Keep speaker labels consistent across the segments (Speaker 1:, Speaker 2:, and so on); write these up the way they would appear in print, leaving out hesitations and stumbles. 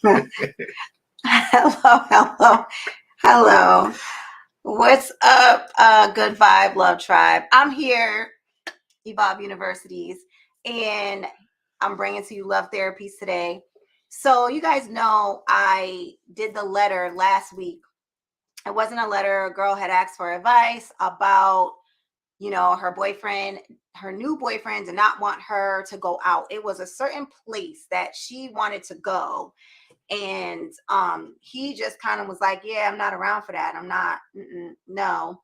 Speaker 1: Hello, hello, hello. What's up, Good Vibe Love Tribe? I'm here, Evolve Universities, and I'm bringing to you Love Therapies today. So you guys know I did the letter last week. It wasn't a letter. A girl had asked for advice about, her boyfriend, her new boyfriend did not want her to go out. It was a certain place that she wanted to go, and he just kind of was like, yeah, I'm not around for that. I'm not, no.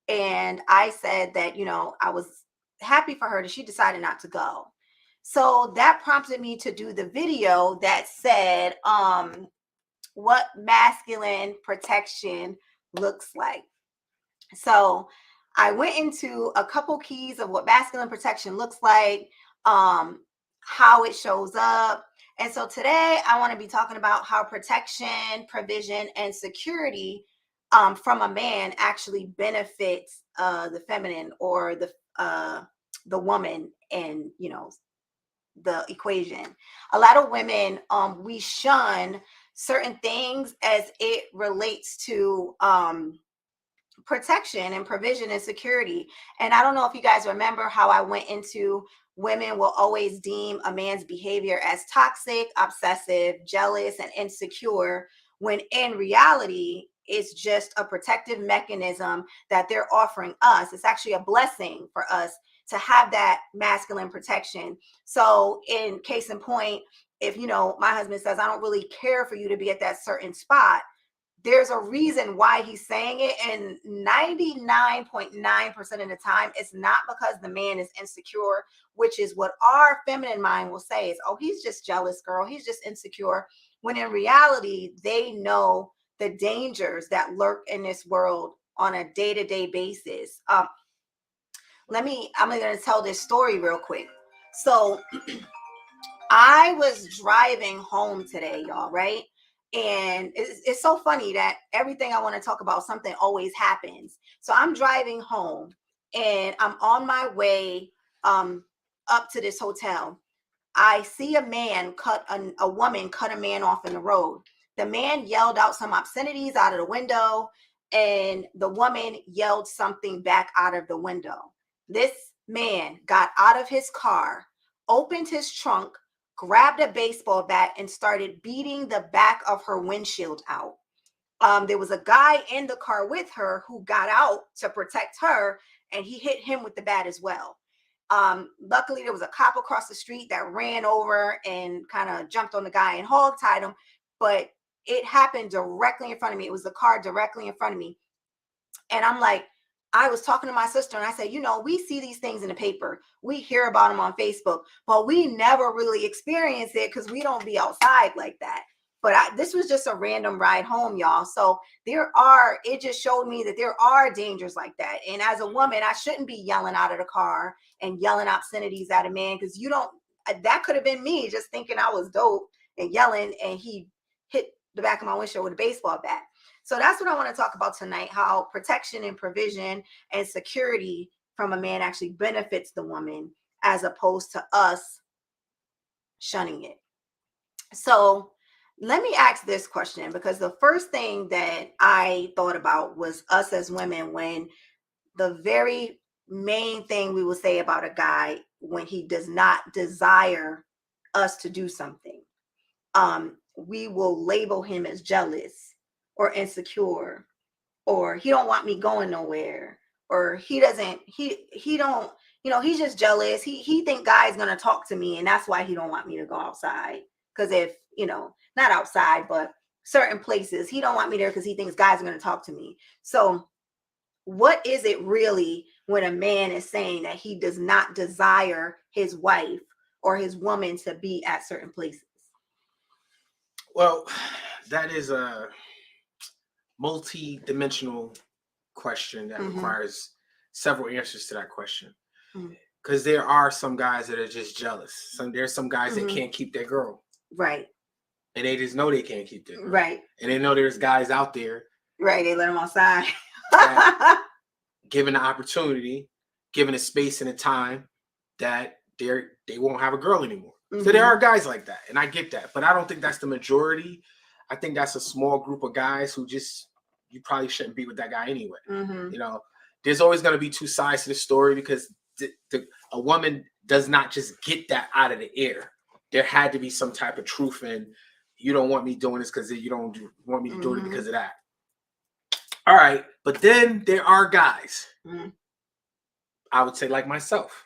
Speaker 1: And I said that, I was happy for her that she decided not to go. So that prompted me to do the video that said what masculine protection looks like. So I went into a couple keys of what masculine protection looks like, how it shows up. And so today I want to be talking about how protection, provision, and security from a man actually benefits the feminine or the woman, and the equation. A lot of women, we shun certain things as it relates to protection and provision and security. And I don't know if you guys remember how I went into women will always deem a man's behavior as toxic, obsessive, jealous, and insecure, when in reality, it's just a protective mechanism that they're offering us. It's actually a blessing for us to have that masculine protection. So, in case in point, if my husband says, I don't really care for you to be at that certain spot, there's a reason why he's saying it. And 99.9% of the time, it's not because the man is insecure, which is what our feminine mind will say is, oh, he's just jealous, girl. He's just insecure. When in reality, they know the dangers that lurk in this world on a day-to-day basis. I'm going to tell this story real quick. So I was driving home today, y'all, right? And it's so funny that everything I want to talk about, something always happens. So I'm driving home and I'm on my way up to this hotel. I see a man a woman cut a man off in the road. The man yelled out some obscenities out of the window, and the woman yelled something back out of the window. This man got out of his car, opened his trunk, grabbed a baseball bat, and started beating the back of her windshield out. There was a guy in the car with her who got out to protect her, and he hit him with the bat as well. Luckily, there was a cop across the street that ran over and kind of jumped on the guy and hog-tied him, but it happened directly in front of me. It was the car directly in front of me. And I'm like, I was talking to my sister and I said, we see these things in the paper. We hear about them on Facebook, but we never really experience it because we don't be outside like that. But this was just a random ride home, y'all. So it just showed me that there are dangers like that. And as a woman, I shouldn't be yelling out of the car and yelling obscenities at a man, because that could have been me just thinking I was dope and yelling, and he hit the back of my windshield with a baseball bat. So that's what I want to talk about tonight, how protection and provision and security from a man actually benefits the woman as opposed to us shunning it. So let me ask this question, because the first thing that I thought about was us as women, when the very main thing we will say about a guy when he does not desire us to do something, we will label him as jealous or insecure, or he don't want me going nowhere, or he don't, he's just jealous. He think guy's gonna talk to me, and that's why he don't want me to go outside. Because if not outside, but certain places, he don't want me there because he thinks guys are gonna talk to me. So what is it really when a man is saying that he does not desire his wife or his woman to be at certain places?
Speaker 2: Well, that is a multi-dimensional question that requires several answers to that question. Because there are some guys that are just jealous. There's some guys that can't keep their girl.
Speaker 1: Right.
Speaker 2: And they just know they can't keep their girl.
Speaker 1: Right.
Speaker 2: And they know there's guys out there.
Speaker 1: Right. They let them outside.
Speaker 2: Given the opportunity, given a space and a time, that they won't have a girl anymore. So there are guys like that, and I get that, but I don't think that's the majority. I think that's a small group of guys who just, you probably shouldn't be with that guy anyway. You know, there's always going to be two sides to the story, because a woman does not just get that out of the air. There had to be some type of truth in, you don't want me doing this because you don't want me to do it because of that. All right, but then there are guys, I would say like myself,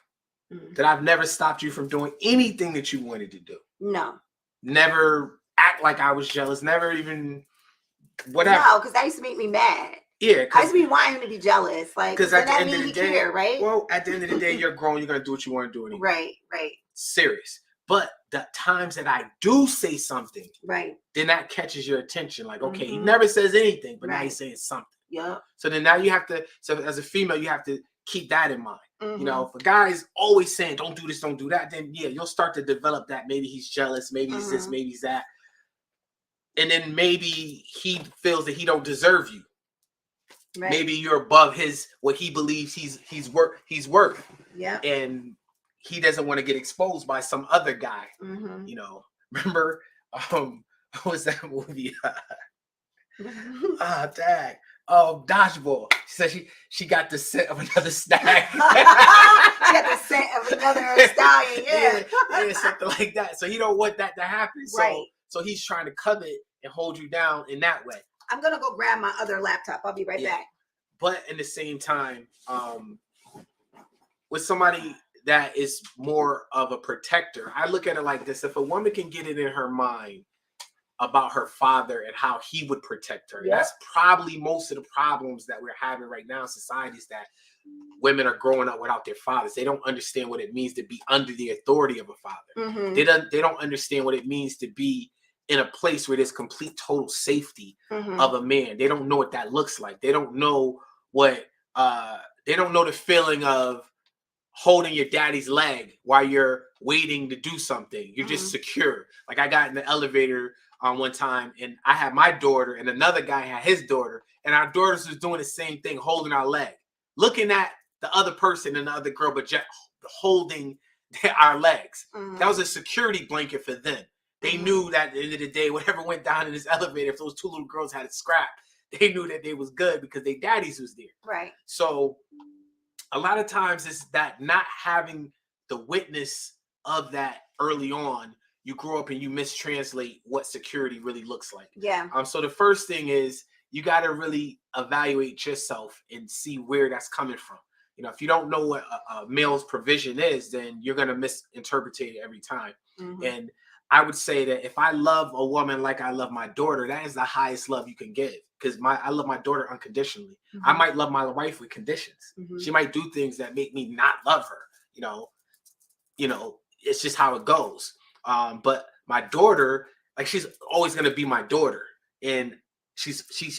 Speaker 2: that I've never stopped you from doing anything that you wanted to do.
Speaker 1: No.
Speaker 2: Never act like I was jealous. Never even whatever.
Speaker 1: No, because that used to make me mad.
Speaker 2: Yeah,
Speaker 1: I used to be wanting him to be jealous. Like,
Speaker 2: because at the end of the day,
Speaker 1: care, right?
Speaker 2: Well, at the end of the day, you're grown. You're gonna do what you want to do anyway.
Speaker 1: Right.
Speaker 2: Serious. But the times that I do say something,
Speaker 1: right,
Speaker 2: then that catches your attention. Like, okay, he never says anything, but now he's saying something.
Speaker 1: Yeah.
Speaker 2: So then now you have to. So as a female, you have to keep that in mind. You know, if a guy's always saying, "Don't do this, don't do that," then yeah, you'll start to develop that. Maybe he's jealous. Maybe he's this. Maybe he's that. And then maybe he feels that he don't deserve you. Right. Maybe you're above what he believes he's worth. Yeah. And he doesn't want to get exposed by some other guy. You know, remember what was that movie? Dang. Oh, Dodgeball. She said she got the scent of another snack.
Speaker 1: She got the scent of another stallion.
Speaker 2: Yeah, something like that. So he don't want that to happen.
Speaker 1: Right.
Speaker 2: So he's trying to covet and hold you down in that way.
Speaker 1: I'm gonna go grab my other laptop. I'll be right back.
Speaker 2: But in the same time, with somebody that is more of a protector, I look at it like this: if a woman can get it in her mind about her father and how he would protect her, that's probably most of the problems that we're having right now in society, is that women are growing up without their fathers. They don't understand what it means to be under the authority of a father. They don't understand what it means to be in a place where there's complete total safety of a man. They don't know what that looks like. They don't know what they don't know the feeling of holding your daddy's leg while you're waiting to do something. You're just secure. Like, I got in the elevator one time, and I had my daughter, and another guy had his daughter, and our daughters was doing the same thing, holding our leg, looking at the other person and the other girl, but just holding our legs. That was a security blanket for them. They knew that at the end of the day, whatever went down in this elevator, if those two little girls had it scrapped, they knew that they was good because their daddies was there.
Speaker 1: Right.
Speaker 2: So a lot of times it's that not having the witness of that early on, you grow up and you mistranslate what security really looks like.
Speaker 1: Yeah.
Speaker 2: So the first thing is, you got to really evaluate yourself and see where that's coming from. You know, if you don't know what a male's provision is, then you're going to misinterpret it every time. And I would say that if I love a woman like I love my daughter, that is the highest love you can give, because I love my daughter unconditionally. I might love my wife with conditions. She might do things that make me not love her. You know, it's just how it goes. But my daughter, like, she's always going to be my daughter. And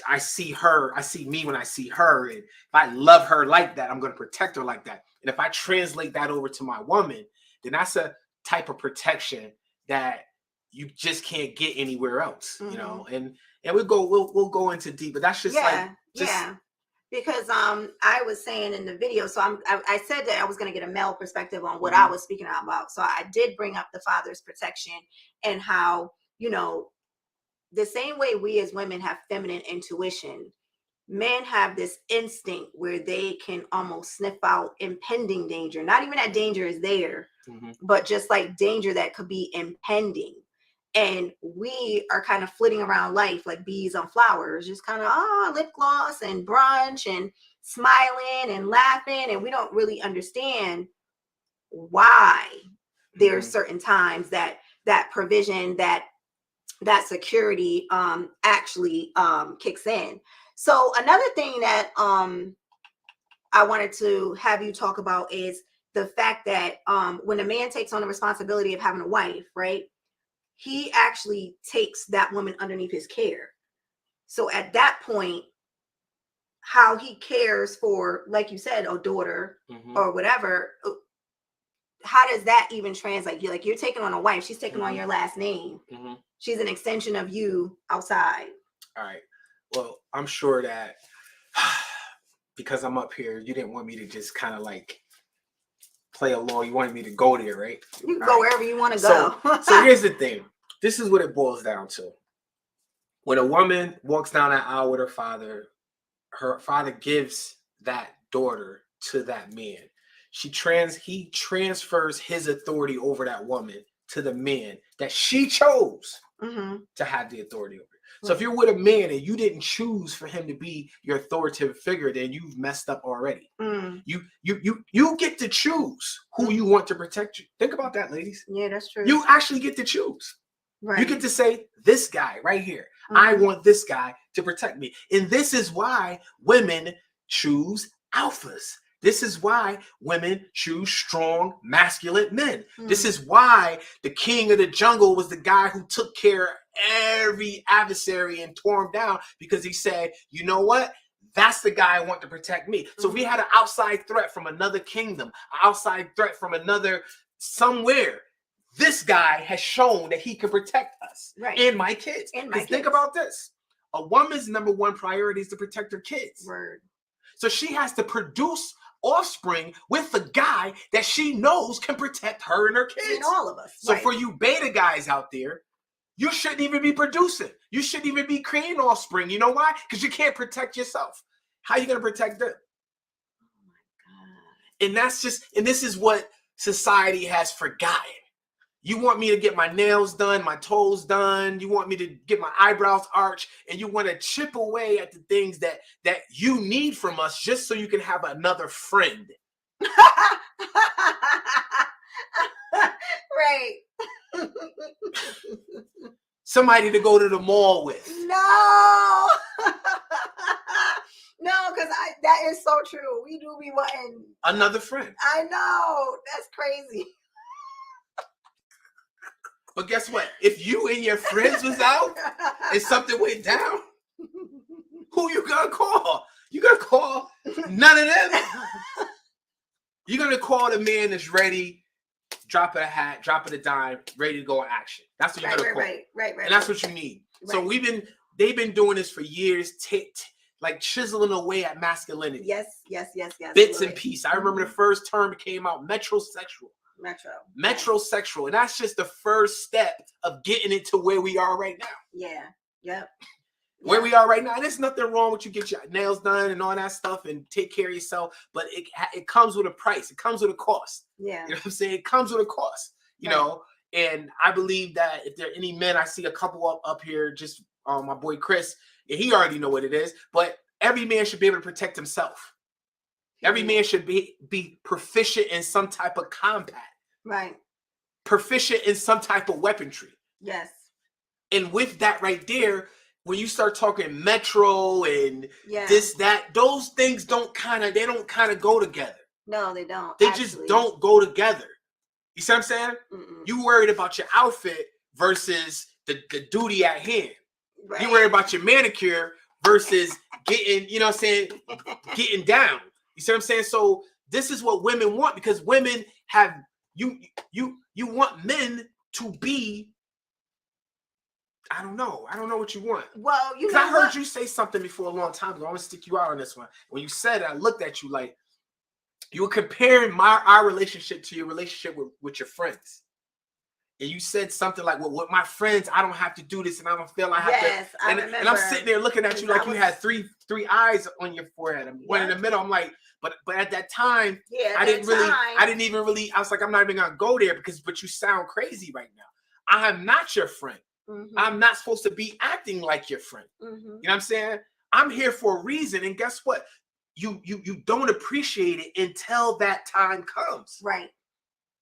Speaker 2: I see me when I see her. And if I love her like that, I'm going to protect her like that. And if I translate that over to my woman, then that's a type of protection that you just can't get anywhere else, you know. And we'll go into deep, but that's just
Speaker 1: because I was saying in the video, so I said that I was going to get a male perspective on what I was speaking about. So I did bring up the father's protection and how, you know, the same way we as women have feminine intuition, men have this instinct where they can almost sniff out impending danger. Not even that danger is there, but just like danger that could be impending. And we are kind of flitting around life like bees on flowers, just kind of lip gloss and brunch and smiling and laughing. And we don't really understand why there are certain times that provision, that security actually kicks in. So another thing that I wanted to have you talk about is the fact that when a man takes on the responsibility of having a wife, right, he actually takes that woman underneath his care. So at that point, how he cares for, like you said, a daughter or whatever, how does that even translate? You're taking on a wife. She's taking on your last name. She's an extension of you outside.
Speaker 2: All right. Well, I'm sure that because I'm up here, you didn't want me to just kind of like play along. You wanted me to go there, right?
Speaker 1: You can
Speaker 2: All
Speaker 1: go
Speaker 2: right.
Speaker 1: wherever you want to
Speaker 2: So,
Speaker 1: go.
Speaker 2: so here's the thing. This is what it boils down to. When a woman walks down that aisle with her father gives that daughter to that man. He transfers his authority over that woman to the man that she chose to have the authority over. So if you're with a man and you didn't choose for him to be your authoritative figure, then you've messed up already. You get to choose who you want to protect you. Think about that, ladies.
Speaker 1: Yeah, that's true.
Speaker 2: You actually get to choose.
Speaker 1: Right.
Speaker 2: You get to say, this guy right here, I want this guy to protect me. And this is why women choose alphas. This is why women choose strong, masculine men. This is why the king of the jungle was the guy who took care of every adversary and tore him down, because he said, you know what? That's the guy I want to protect me. So if we had an outside threat from another kingdom, an outside threat from another somewhere, this guy has shown that he can protect us and my kids. Because think about this. A woman's number one priority is to protect her kids.
Speaker 1: Word.
Speaker 2: So she has to produce offspring with the guy that she knows can protect her and her kids.
Speaker 1: And all of us.
Speaker 2: So for you beta guys out there, you shouldn't even be producing. You shouldn't even be creating offspring. You know why? Because you can't protect yourself. How are you going to protect them?
Speaker 1: Oh my God.
Speaker 2: And this is what society has forgotten. You want me to get my nails done, my toes done. You want me to get my eyebrows arched, and you want to chip away at the things that you need from us just so you can have another friend.
Speaker 1: Right.
Speaker 2: Somebody to go to the mall with.
Speaker 1: No. No, because that is so true. We do be wanting
Speaker 2: another friend.
Speaker 1: I know. That's crazy.
Speaker 2: But guess what? If you and your friends was out and something went down, who you gonna call? You gonna call none of them. You're gonna call the man that's ready, dropping a hat, dropping a dime, ready to go in action. That's what you're gonna call.
Speaker 1: Right.
Speaker 2: And that's what you need. Right. So they've been doing this for years, like chiseling away at masculinity.
Speaker 1: Yes.
Speaker 2: Bits and pieces. I remember the first term came out, metrosexual. Metrosexual. And that's just the first step of getting it to where we are right now.
Speaker 1: Yeah. Yep.
Speaker 2: Where we are right now. And there's nothing wrong with you get your nails done and all that stuff and take care of yourself. But it comes with a price. It comes with a cost.
Speaker 1: Yeah.
Speaker 2: You know what I'm saying? It comes with a cost, you know. And I believe that if there are any men, I see a couple up here, just my boy Chris, and he already know what it is. But every man should be able to protect himself. Every man should be proficient in some type of combat.
Speaker 1: Right.
Speaker 2: Proficient in some type of weaponry.
Speaker 1: Yes.
Speaker 2: And with that right there, when you start talking metro and this, that, those things don't kind of go together.
Speaker 1: No, they don't.
Speaker 2: They just don't go together. You see what I'm saying?
Speaker 1: Mm-mm.
Speaker 2: You worried about your outfit versus the duty at hand.
Speaker 1: Right.
Speaker 2: You worried about your manicure versus getting, you know what I'm saying, getting down. You see what I'm saying? So this is what women want, because women have you want men to be, I don't know what you want.
Speaker 1: Well, you know,
Speaker 2: I heard you say something before a long time ago. I'm gonna stick you out on this one. When you said it, I looked at you like you were comparing our relationship to your relationship with your friends. And you said something like, well, with my friends, I don't have to do this, and I don't feel I have to. And I'm sitting there looking at you like you had three eyes on your forehead. And one in the middle. I'm like, but at that time, I didn't even really, I was like, I'm not even gonna go there but you sound crazy right now. I am not your friend. Mm-hmm. I'm not supposed to be acting like your friend. Mm-hmm. You know what I'm saying? I'm here for a reason. And guess what? You don't appreciate it until that time comes.
Speaker 1: Right.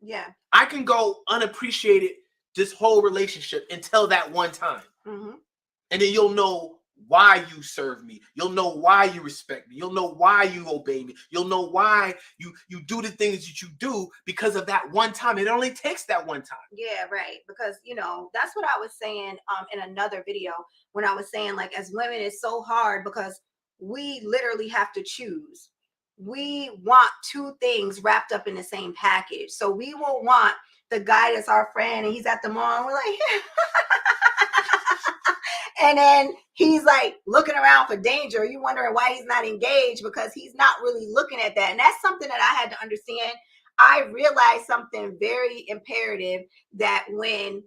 Speaker 1: Yeah.
Speaker 2: I can go unappreciated this whole relationship until that one time. Mm-hmm. And then you'll know why you serve me. You'll know why you respect me. You'll know why you obey me. You'll know why you do the things that you do because of that one time. It only takes that one time.
Speaker 1: Yeah, right. Because, you know, that's what I was saying in another video when I was saying, like, as women, it's so hard because we literally have to choose. We want two things wrapped up in the same package. So we will want the guy that's our friend and he's at the mall and we're like, and then he's like looking around for danger. You wondering why he's not engaged because he's not really looking at that. And that's something that I had to understand. I realized something very imperative, that when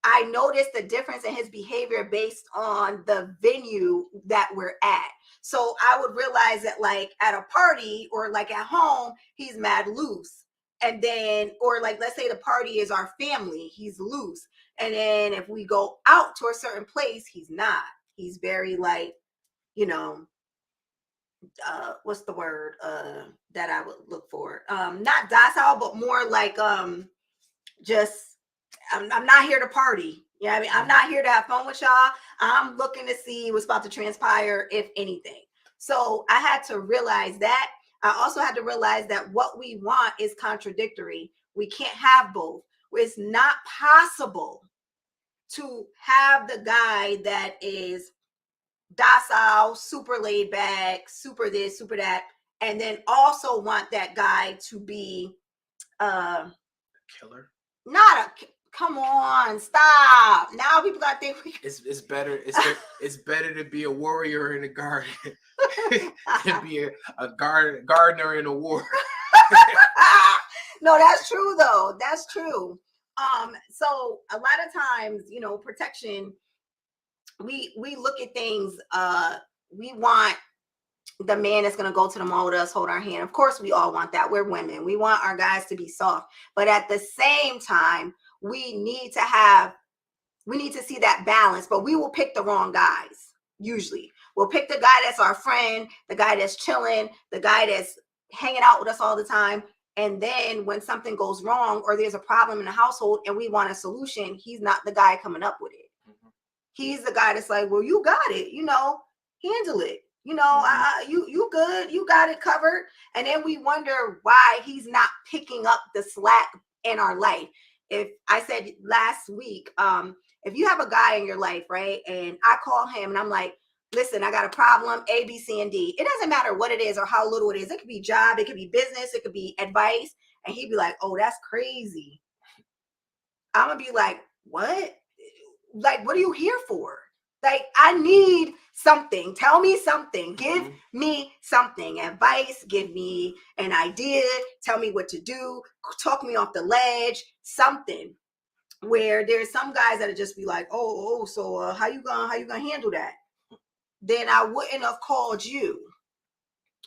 Speaker 1: I noticed the difference in his behavior based on the venue that we're at. So I would realize that, like at a party or like at home, he's mad loose. And then, or like, let's say the party is our family, he's loose. And then if we go out to a certain place, he's not. He's very like, you know, what's the word that I would look for? Not docile, but more like just I'm not here to party. You know what I mean? I'm not here to have fun with y'all. I'm looking to see what's about to transpire, if anything. So I had to realize that. I also had to realize that what we want is contradictory. We can't have both. It's not possible to have the guy that is docile, super laid back, super this, super that, and then also want that guy to be
Speaker 2: Killer.
Speaker 1: not a, come on, stop. Now people gotta think
Speaker 2: it's better it's better to be a warrior in a garden than be a gardener in a war.
Speaker 1: No, that's true though. That's true. So a lot of times, you know, protection, we look at things, we want the man that's going to go to the mall with us, hold our hand. Of course, we all want that. We're women. We want our guys to be soft. But at the same time, we need to see that balance. But we will pick the wrong guys, usually. We'll pick the guy that's our friend, the guy that's chilling, the guy that's hanging out with us all the time. And then when something goes wrong or there's a problem in the household and we want a solution, he's not the guy coming up with it. He's the guy that's like, well, you got it, you know, handle it. You know, you good, you got it covered. And then we wonder why he's not picking up the slack in our life. If I said last week, if you have a guy in your life, right, and I call him and I'm like, listen, I got a problem, A, B, C, and D. It doesn't matter what it is or how little it is. It could be job, it could be business, it could be advice. And he'd be like, oh, that's crazy. I'm gonna be like, what? Like, what are you here for? Like, I need something. Tell me something. Give me something. Advice. Give me an idea. Tell me what to do. Talk me off the ledge. Something. Where there's some guys that'll just be like, so how you gonna handle that? Then I wouldn't have called you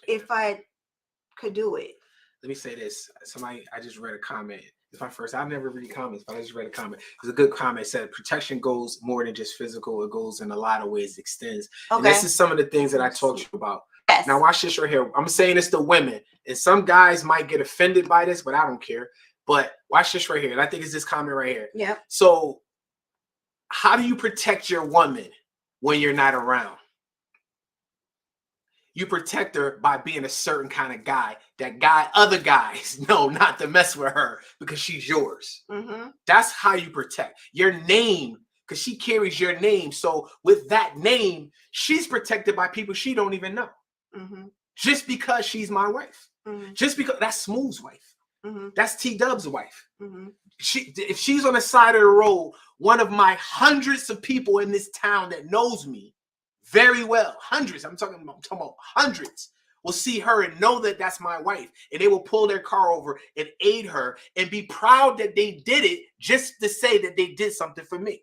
Speaker 1: if I could do it.
Speaker 2: Let me say this. I just read a comment. It's my first. I've never read comments, but I just read a comment. It's a good comment. It said protection goes more than just physical. It goes in a lot of ways. It extends. Okay. And this is some of the things that I talked to you about. Yes. Now watch this right here. I'm saying this to women, and some guys might get offended by this, but I don't care. But watch this right here. And I think it's this comment right here.
Speaker 1: Yeah.
Speaker 2: So how do you protect your woman when you're not around? You protect her by being a certain kind of guy. That guy, other guys know not to mess with her because she's yours. That's how you protect your name, because she carries your name. So with that name, she's protected by people she don't even know. Just because she's my wife. Just because that's Smooth's wife. That's T-Dub's wife. If she's on the side of the road, one of my hundreds of people in this town that knows me very well, hundreds, I'm talking about hundreds, will see her and know that that's my wife, and they will pull their car over and aid her and be proud that they did it just to say that they did something for me.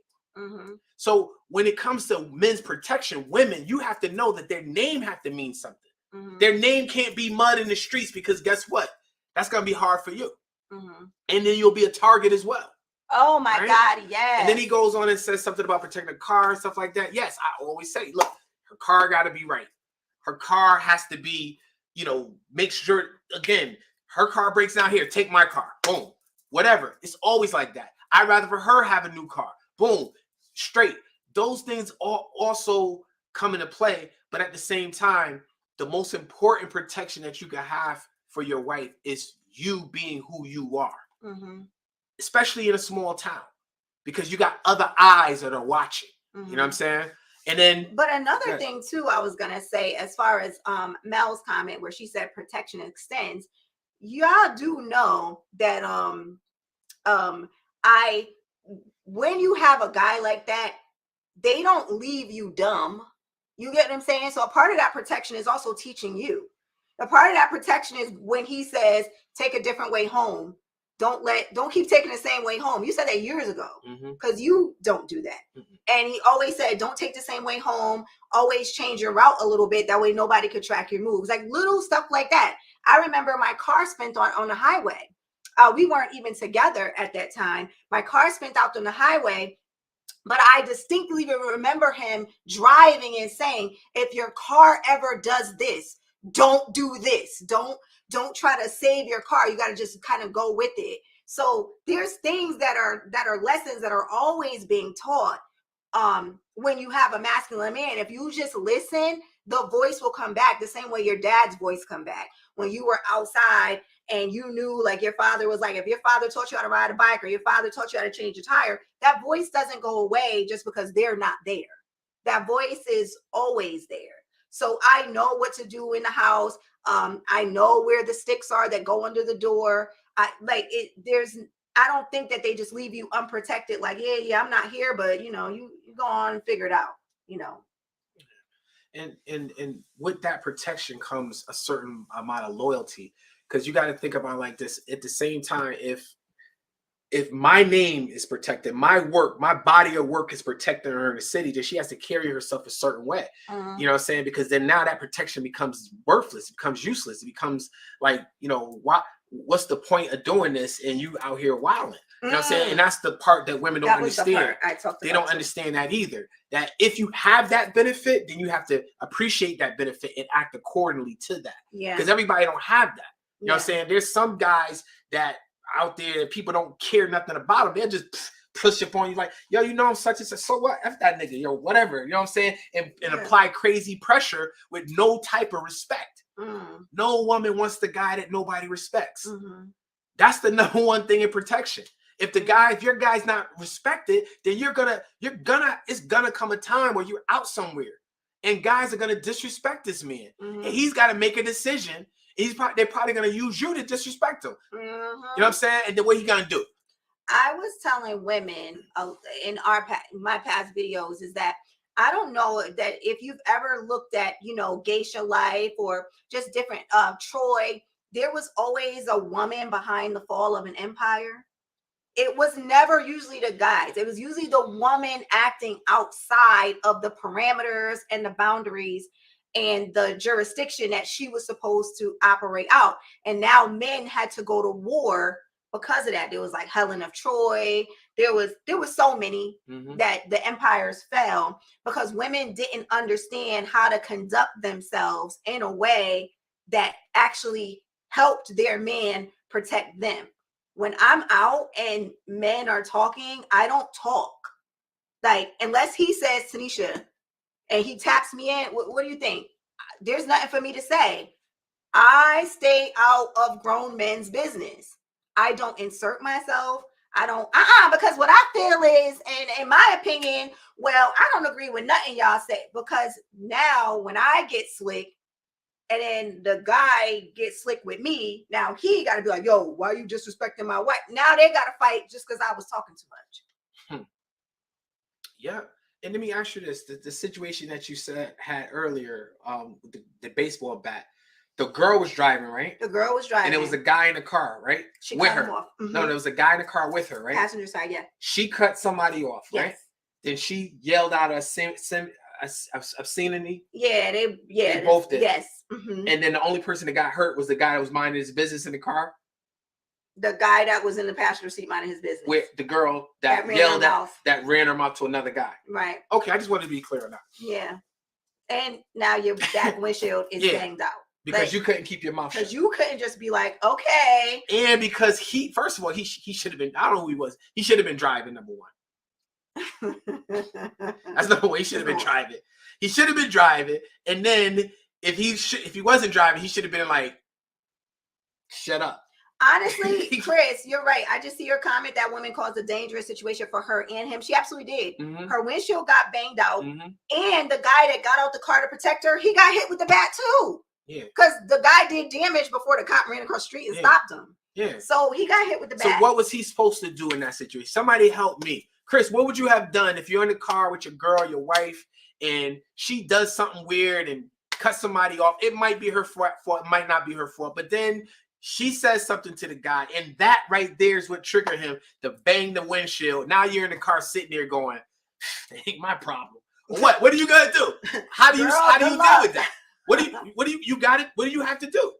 Speaker 2: So when it comes to men's protection, women, you have to know that their name have to mean something. Their name can't be mud in the streets, because guess what? That's going to be hard for you. And then you'll be a target as well.
Speaker 1: Oh my God, yes.
Speaker 2: And then he goes on and says something about protecting the car and stuff like that. Yes, I always say, look, her car got to be right. Her car has to be, you know, make sure, again, her car breaks down here, take my car, boom, whatever. It's always like that. I'd rather for her have a new car, boom, straight. Those things all also come into play. But at the same time, the most important protection that you can have for your wife is you being who you are. Especially in a small town, because you got other eyes that are watching. You know what I'm saying? And then,
Speaker 1: but another thing too, I was gonna say, as far as Mel's comment where she said protection extends, y'all do know that when you have a guy like that, they don't leave you dumb. You get what I'm saying? So a part of that protection is also teaching you. The part of that protection is when he says, take a different way home. Don't keep taking the same way home. You said that years ago because you don't do that. And he always said, don't take the same way home. Always change your route a little bit. That way nobody could track your moves. Like little stuff like that. I remember my car spent on the highway. We weren't even together at that time. My car spent out on the highway. But I distinctly remember him driving and saying, if your car ever does this, don't do this. Don't try to save your car. You got to just kind of go with it. So there's things that are lessons that are always being taught when you have a masculine man. If you just listen, the voice will come back the same way your dad's voice come back. When you were outside and you knew, like your father was like, if your father taught you how to ride a bike or your father taught you how to change a tire, that voice doesn't go away just because they're not there. That voice is always there. So I know what to do in the house. I know where the sticks are that go under the door. I don't think that they just leave you unprotected. Like, yeah, I'm not here, but you go on and figure it out,
Speaker 2: And with that protection comes a certain amount of loyalty, because you got to think about like this. At the same time, if my name is protected, my body of work is protected her in the city, then she has to carry herself a certain way. You know what I'm saying? Because then now that protection becomes worthless, it becomes useless. It becomes like, what's the point of doing this and you out here wilding? You know what I'm saying? And that's the part that women don't understand. They don't understand that either. That if you have that benefit, then you have to appreciate that benefit and act accordingly to that. Yeah. Because everybody don't have that. You know what I'm saying? There's some guys that out there that people don't care nothing about them. They'll just push up on you like, yo, I'm such and such. So what? F that nigga, whatever. You know what I'm saying? And apply crazy pressure with no type of respect. No woman wants the guy that nobody respects. That's the number one thing in protection. If your guy's not respected, then it's gonna come a time where you're out somewhere and guys are gonna disrespect this man. And he's gotta make a decision. They're probably gonna use you to disrespect him. You know what I'm saying? And then what he gonna do?
Speaker 1: I was telling women in my past videos is that I don't know that if you've ever looked at, Geisha Life or just different Troy, there was always a woman behind the fall of an empire. It was never usually the guys. It was usually the woman acting outside of the parameters and the boundaries and the jurisdiction that she was supposed to operate out. And now men had to go to war because of that. There was like Helen of Troy. There was so many that the empires fell because women didn't understand how to conduct themselves in a way that actually helped their man protect them. When I'm out and men are talking, I don't talk. Like, unless he says, Tanisha, and he taps me in, what do you think? There's nothing for me to say. I stay out of grown men's business. I don't insert myself. I don't, because what I feel is, and in my opinion, well, I don't agree with nothing y'all say, because now when I get slick and then the guy gets slick with me, now he got to be like, yo, why are you disrespecting my wife? Now they got to fight just because I was talking too much.
Speaker 2: Yeah. And let me ask you this, the situation that you had earlier, with the baseball bat, the girl was driving, right?
Speaker 1: The girl was driving.
Speaker 2: And it was a guy in the car, right?
Speaker 1: She
Speaker 2: with
Speaker 1: cut
Speaker 2: her.
Speaker 1: him off.
Speaker 2: No, there was a guy in the car with her, right?
Speaker 1: Passenger side, yeah.
Speaker 2: She cut somebody off, right?
Speaker 1: Yes.
Speaker 2: Then she yelled out obscenity.
Speaker 1: Yeah, they
Speaker 2: both did.
Speaker 1: Yes.
Speaker 2: And then the only person that got hurt was the guy that was minding his business in the car.
Speaker 1: The guy that was in the passenger seat minding his business.
Speaker 2: With the girl that yelled at, that ran her mouth to another guy.
Speaker 1: Right.
Speaker 2: Okay, I just wanted to be clear on that.
Speaker 1: Yeah. And now your back windshield is banged out.
Speaker 2: Because you couldn't keep your mouth shut.
Speaker 1: Because you couldn't just be like, okay.
Speaker 2: And because first of all, he should have been, I don't know who he was. He should have been driving, number one. That's the way he should have been driving. He should have been driving. And then if he wasn't driving, he should have been like, shut up.
Speaker 1: Honestly, Chris, you're right. I just see your comment that woman caused a dangerous situation for her and him. She absolutely did. Her windshield got banged out. And the guy that got out the car to protect her, he got hit with the bat too. Yeah. Because the guy did damage before the cop ran across the street and stopped him. Yeah. So he got hit with the bat.
Speaker 2: So what was he supposed to do in that situation? Somebody help me. Chris, what would you have done if you're in the car with your girl, your wife, and she does something weird and cut somebody off. It might be her fault, it might not be her fault. But then she says something to the guy, and that right there is what triggered him to bang the windshield. Now you're in the car sitting there going, "It ain't my problem." What? What are you gonna do? How do you deal with that? What do you got it? What do you have to do?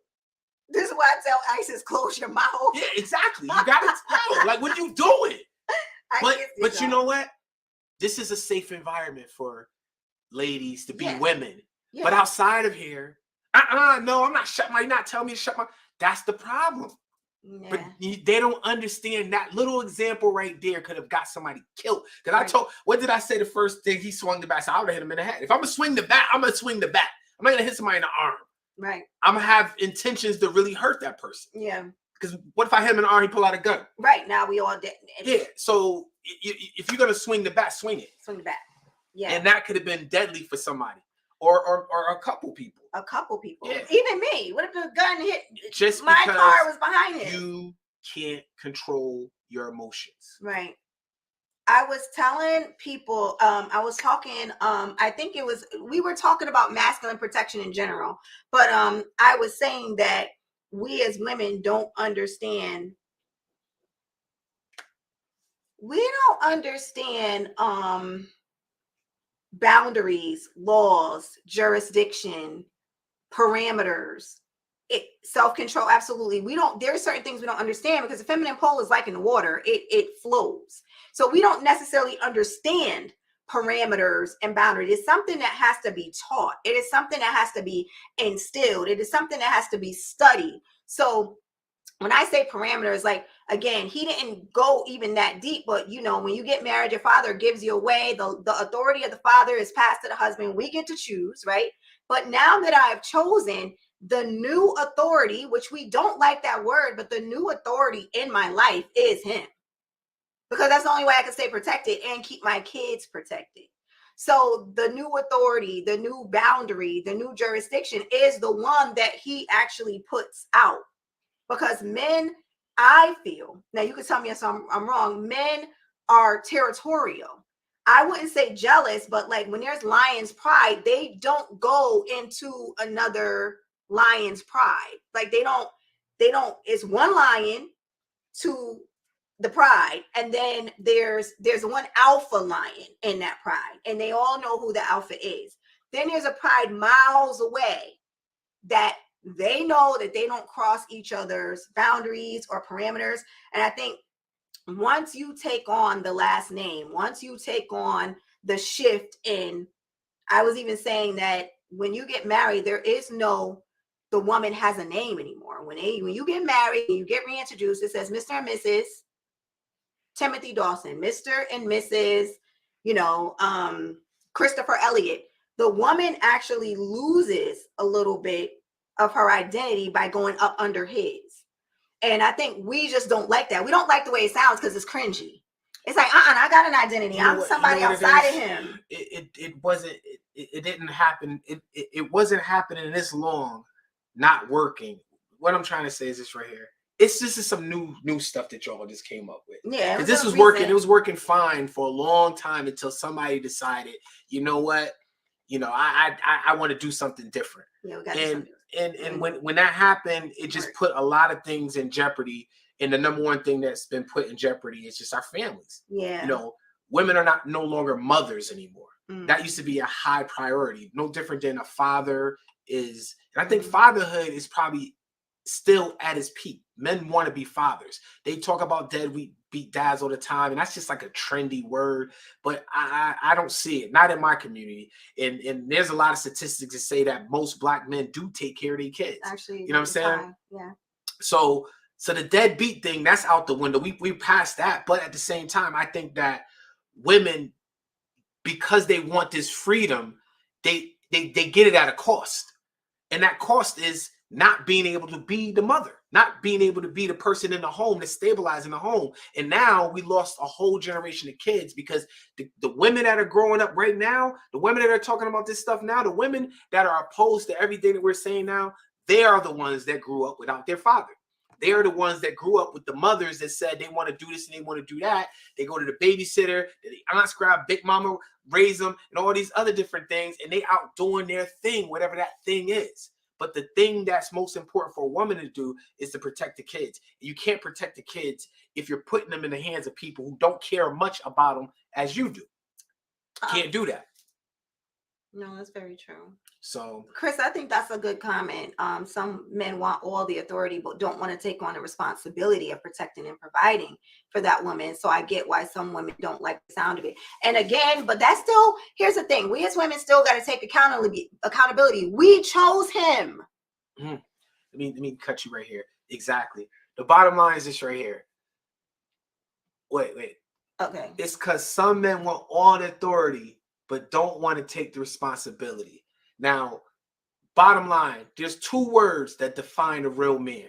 Speaker 1: This is why I tell ISIS, close your mouth.
Speaker 2: Yeah, exactly. You got it. Like, what are you doing? But you know what? This is a safe environment for ladies to be women. Yeah. But outside of here, no, I'm not shutting my. You're not telling me to shut my. That's the problem. Yeah. But they don't understand that little example right there could have got somebody killed. Because what did I say the first thing he swung the bat? So I would have hit him in the head. If I'm gonna swing the bat, I'm gonna swing the bat. I'm not gonna hit somebody in the arm.
Speaker 1: Right.
Speaker 2: I'm gonna have intentions to really hurt that person.
Speaker 1: Yeah.
Speaker 2: Because what if I hit him in the arm, he pull out a gun?
Speaker 1: Right. Now we all dead.
Speaker 2: Yeah. So if you're gonna swing the bat, swing it.
Speaker 1: Swing the bat. Yeah.
Speaker 2: And that could have been deadly for somebody. Or a couple people.
Speaker 1: A couple people.
Speaker 2: Yeah.
Speaker 1: Even me. What if the gun hit?
Speaker 2: Just
Speaker 1: my car was behind it.
Speaker 2: You can't control your emotions.
Speaker 1: Right. I was telling people, I was talking, I think we were talking about masculine protection in general, but I was saying that we as women don't understand. We don't understand boundaries, laws, jurisdiction, parameters, self-control. Absolutely. There are certain things we don't understand because the feminine pole is like in the water. It flows. So we don't necessarily understand parameters and boundaries. It's something that has to be taught. It is something that has to be instilled. It is something that has to be studied. So when I say parameters, like, again, he didn't go even that deep, but when you get married, your father gives you away. The authority of the father is passed to the husband. We get to choose, right? But now that I've chosen the new authority, which we don't like that word, but the new authority in my life is him. Because that's the only way I can stay protected and keep my kids protected. So the new authority, the new boundary, the new jurisdiction is the one that he actually puts out. Because men, I feel, now you can tell me if I'm wrong, men are territorial. I wouldn't say jealous, but like when there's lion's pride, they don't go into another lion's pride. Like they don't, it's one lion to the pride, and then there's one alpha lion in that pride, and they all know who the alpha is. Then there's a pride miles away that they know that they don't cross each other's boundaries or parameters. And I think once you take on the last name, once you take on the shift in, I was even saying that when you get married, there is the woman has a name anymore. When you get married and you get reintroduced, it says Mr. and Mrs. Timothy Dawson, Mr. and Mrs. Christopher Elliott. The woman actually loses a little bit of her identity by going up under his. And I think we just don't like that. We don't like the way it sounds because it's cringy. It's like, I got an identity. I'm somebody outside of him.
Speaker 2: It didn't happen. It wasn't happening this long, not working. What I'm trying to say is this right here. This is some new stuff that y'all just came up with.
Speaker 1: Yeah.
Speaker 2: This was working. It was working fine for a long time until somebody decided, you know what? I want to do something different.
Speaker 1: Yeah, we got
Speaker 2: and when that happened, it just put a lot of things in jeopardy. And the number one thing that's been put in jeopardy is just our families.
Speaker 1: Yeah.
Speaker 2: Women are no longer mothers anymore. That used to be a high priority. No different than a father is. And I think fatherhood is probably still at its peak. Men want to be fathers. They talk about deadbeat dads all the time, and that's just like a trendy word. But I don't see it, not in my community. And there's a lot of statistics that say that most Black men do take care of their kids.
Speaker 1: Actually,
Speaker 2: you know what I'm saying?
Speaker 1: Yeah.
Speaker 2: So the deadbeat thing, that's out the window. We passed that. But at the same time, I think that women, because they want this freedom, they get it at a cost. And that cost is not being able to be the mother, not being able to be the person in the home that's stabilizing the home. And now we lost a whole generation of kids because the women that are growing up right now, the women that are talking about this stuff now, the women that are opposed to everything that we're saying now, they are the ones that grew up without their father. They are the ones that grew up with the mothers that said they want to do this and they want to do that. They go to the babysitter, the aunts grab Big Mama, raise them, and all these other different things, and they out doing their thing, whatever that thing is. But the thing that's most important for a woman to do is to protect the kids. You can't protect the kids if you're putting them in the hands of people who don't care much about them as you do. You can't do that.
Speaker 1: No, that's very true.
Speaker 2: So,
Speaker 1: Chris, I think that's a good comment. Some men want all the authority, but don't want to take on the responsibility of protecting and providing for that woman. So I get why some women don't like the sound of it. And again, but that's still, here's the thing. We as women still got to take accountability. We chose him.
Speaker 2: let me cut you right here. Exactly. The bottom line is this right here. Wait.
Speaker 1: Okay.
Speaker 2: It's because some men want all the authority, but don't want to take the responsibility. Now, bottom line, there's two words that define a real man: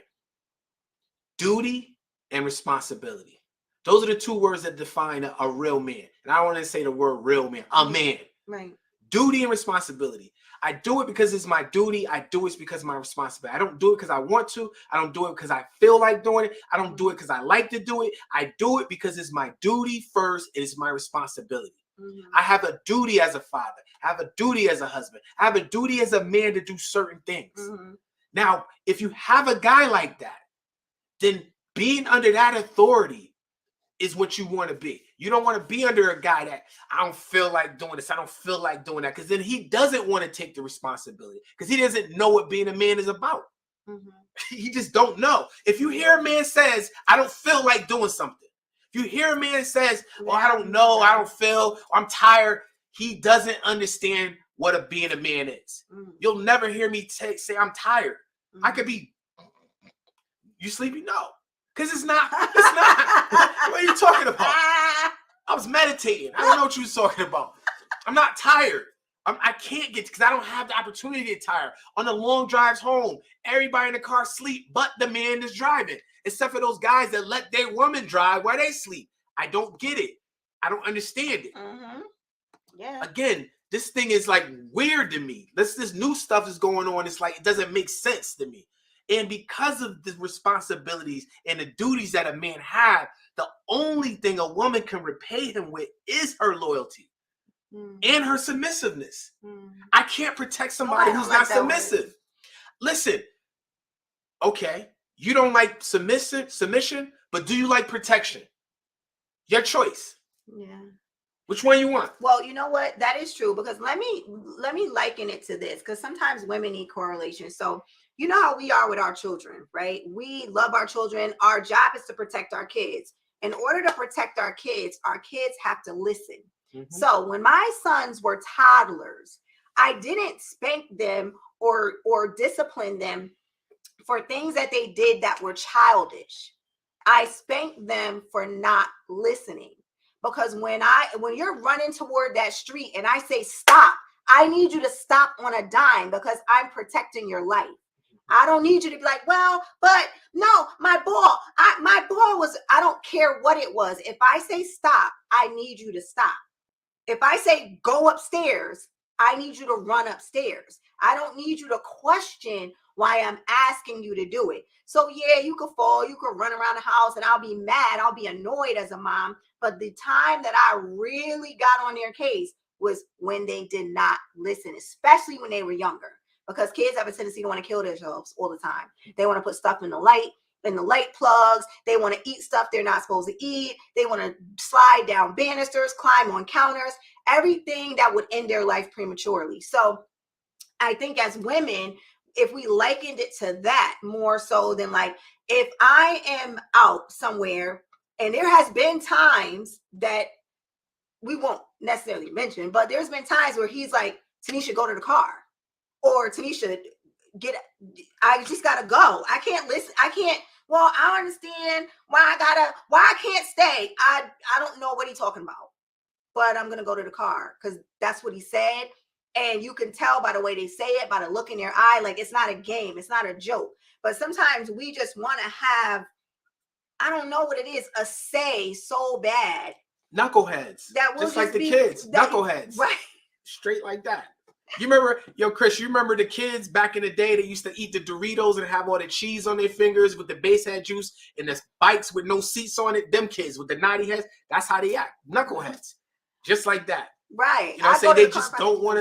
Speaker 2: duty and responsibility. Those are the two words that define a real man. And I don't want to say the word real man, a man.
Speaker 1: Right.
Speaker 2: Duty and responsibility. I do it because it's my duty. I do it because of my responsibility. I don't do it because I want to. I don't do it because I feel like doing it. I don't do it because I like to do it. I do it because it's my duty first. It is my responsibility. I have a duty as a father. I have a duty as a husband. I have a duty as a man to do certain things. Now, if you have a guy like that, then being under that authority is what you want to be. You don't want to be under a guy that, I don't feel like doing this, I don't feel like doing that, because then he doesn't want to take the responsibility, because he doesn't know what being a man is about. He just don't know. If you hear a man says, I don't feel like doing something, if you hear a man says, well, I don't know, I don't feel, I'm tired, he doesn't understand what being a man is. You'll never hear me say I'm tired. I could be, you sleepy? No. Because it's not. What are you talking about? I was meditating. I don't know what you was talking about. I'm not tired. I can't get, because I don't have the opportunity to get tired. On the long drives home, everybody in the car sleep, but the man is driving. Except for those guys that let their woman drive while they sleep. I don't get it. I don't understand it.
Speaker 1: Yeah.
Speaker 2: Again, this thing is like weird to me. This new stuff is going on. It's like, it doesn't make sense to me. And because of the responsibilities and the duties that a man have, the only thing a woman can repay him with is her loyalty and her submissiveness. I can't protect somebody who's not submissive. Listen, okay, you don't like submission, but do you like protection? Your choice.
Speaker 1: Yeah.
Speaker 2: Which one you want?
Speaker 1: Well, you know what? That is true, because let me liken it to this, because sometimes women need correlation. So you know how we are with our children, right? We love our children. Our job is to protect our kids. In order to protect our kids have to listen. So when my sons were toddlers, I didn't spank them or discipline them for things that they did that were childish. I spanked them for not listening. Because when you're running toward that street and I say stop, I need you to stop on a dime, because I'm protecting your life. I don't need you to be like, well, but no, my ball was, I don't care what it was. If I say stop, I need you to stop. If I say go upstairs, I need you to run upstairs. I don't need you to question why I'm asking you to do it. So yeah, you could fall, you could run around the house, and I'll be mad, I'll be annoyed as a mom. But the time that I really got on their case was when they did not listen, especially when they were younger. Because kids have a tendency to want to kill themselves all the time. They want to put stuff in the light plugs. They want to eat stuff they're not supposed to eat. They want to slide down banisters, climb on counters, everything that would end their life prematurely. So I think as women, if we likened it to that more so than like, if I am out somewhere, and there has been times that we won't necessarily mention, but there's been times where he's like, Tanisha, go to the car. Or Tanisha, I just gotta go. I can't listen. Well, I don't understand why I can't stay. I don't know what he's talking about, but I'm gonna go to the car because that's what he said. And you can tell by the way they say it, by the look in their eye, like it's not a game, it's not a joke. But sometimes we just want to have, I don't know what it is, a say so bad.
Speaker 2: Knuckleheads. That will just like the kids. Knuckleheads.
Speaker 1: Right.
Speaker 2: Straight like that. You remember, yo, Chris, you remember the kids back in the day that used to eat the Doritos and have all the cheese on their fingers with the base head juice and the bikes with no seats on it? Them kids with the naughty heads, that's how they act. Knuckleheads. Just like that.
Speaker 1: Right.
Speaker 2: You know what I'm saying? They just don't want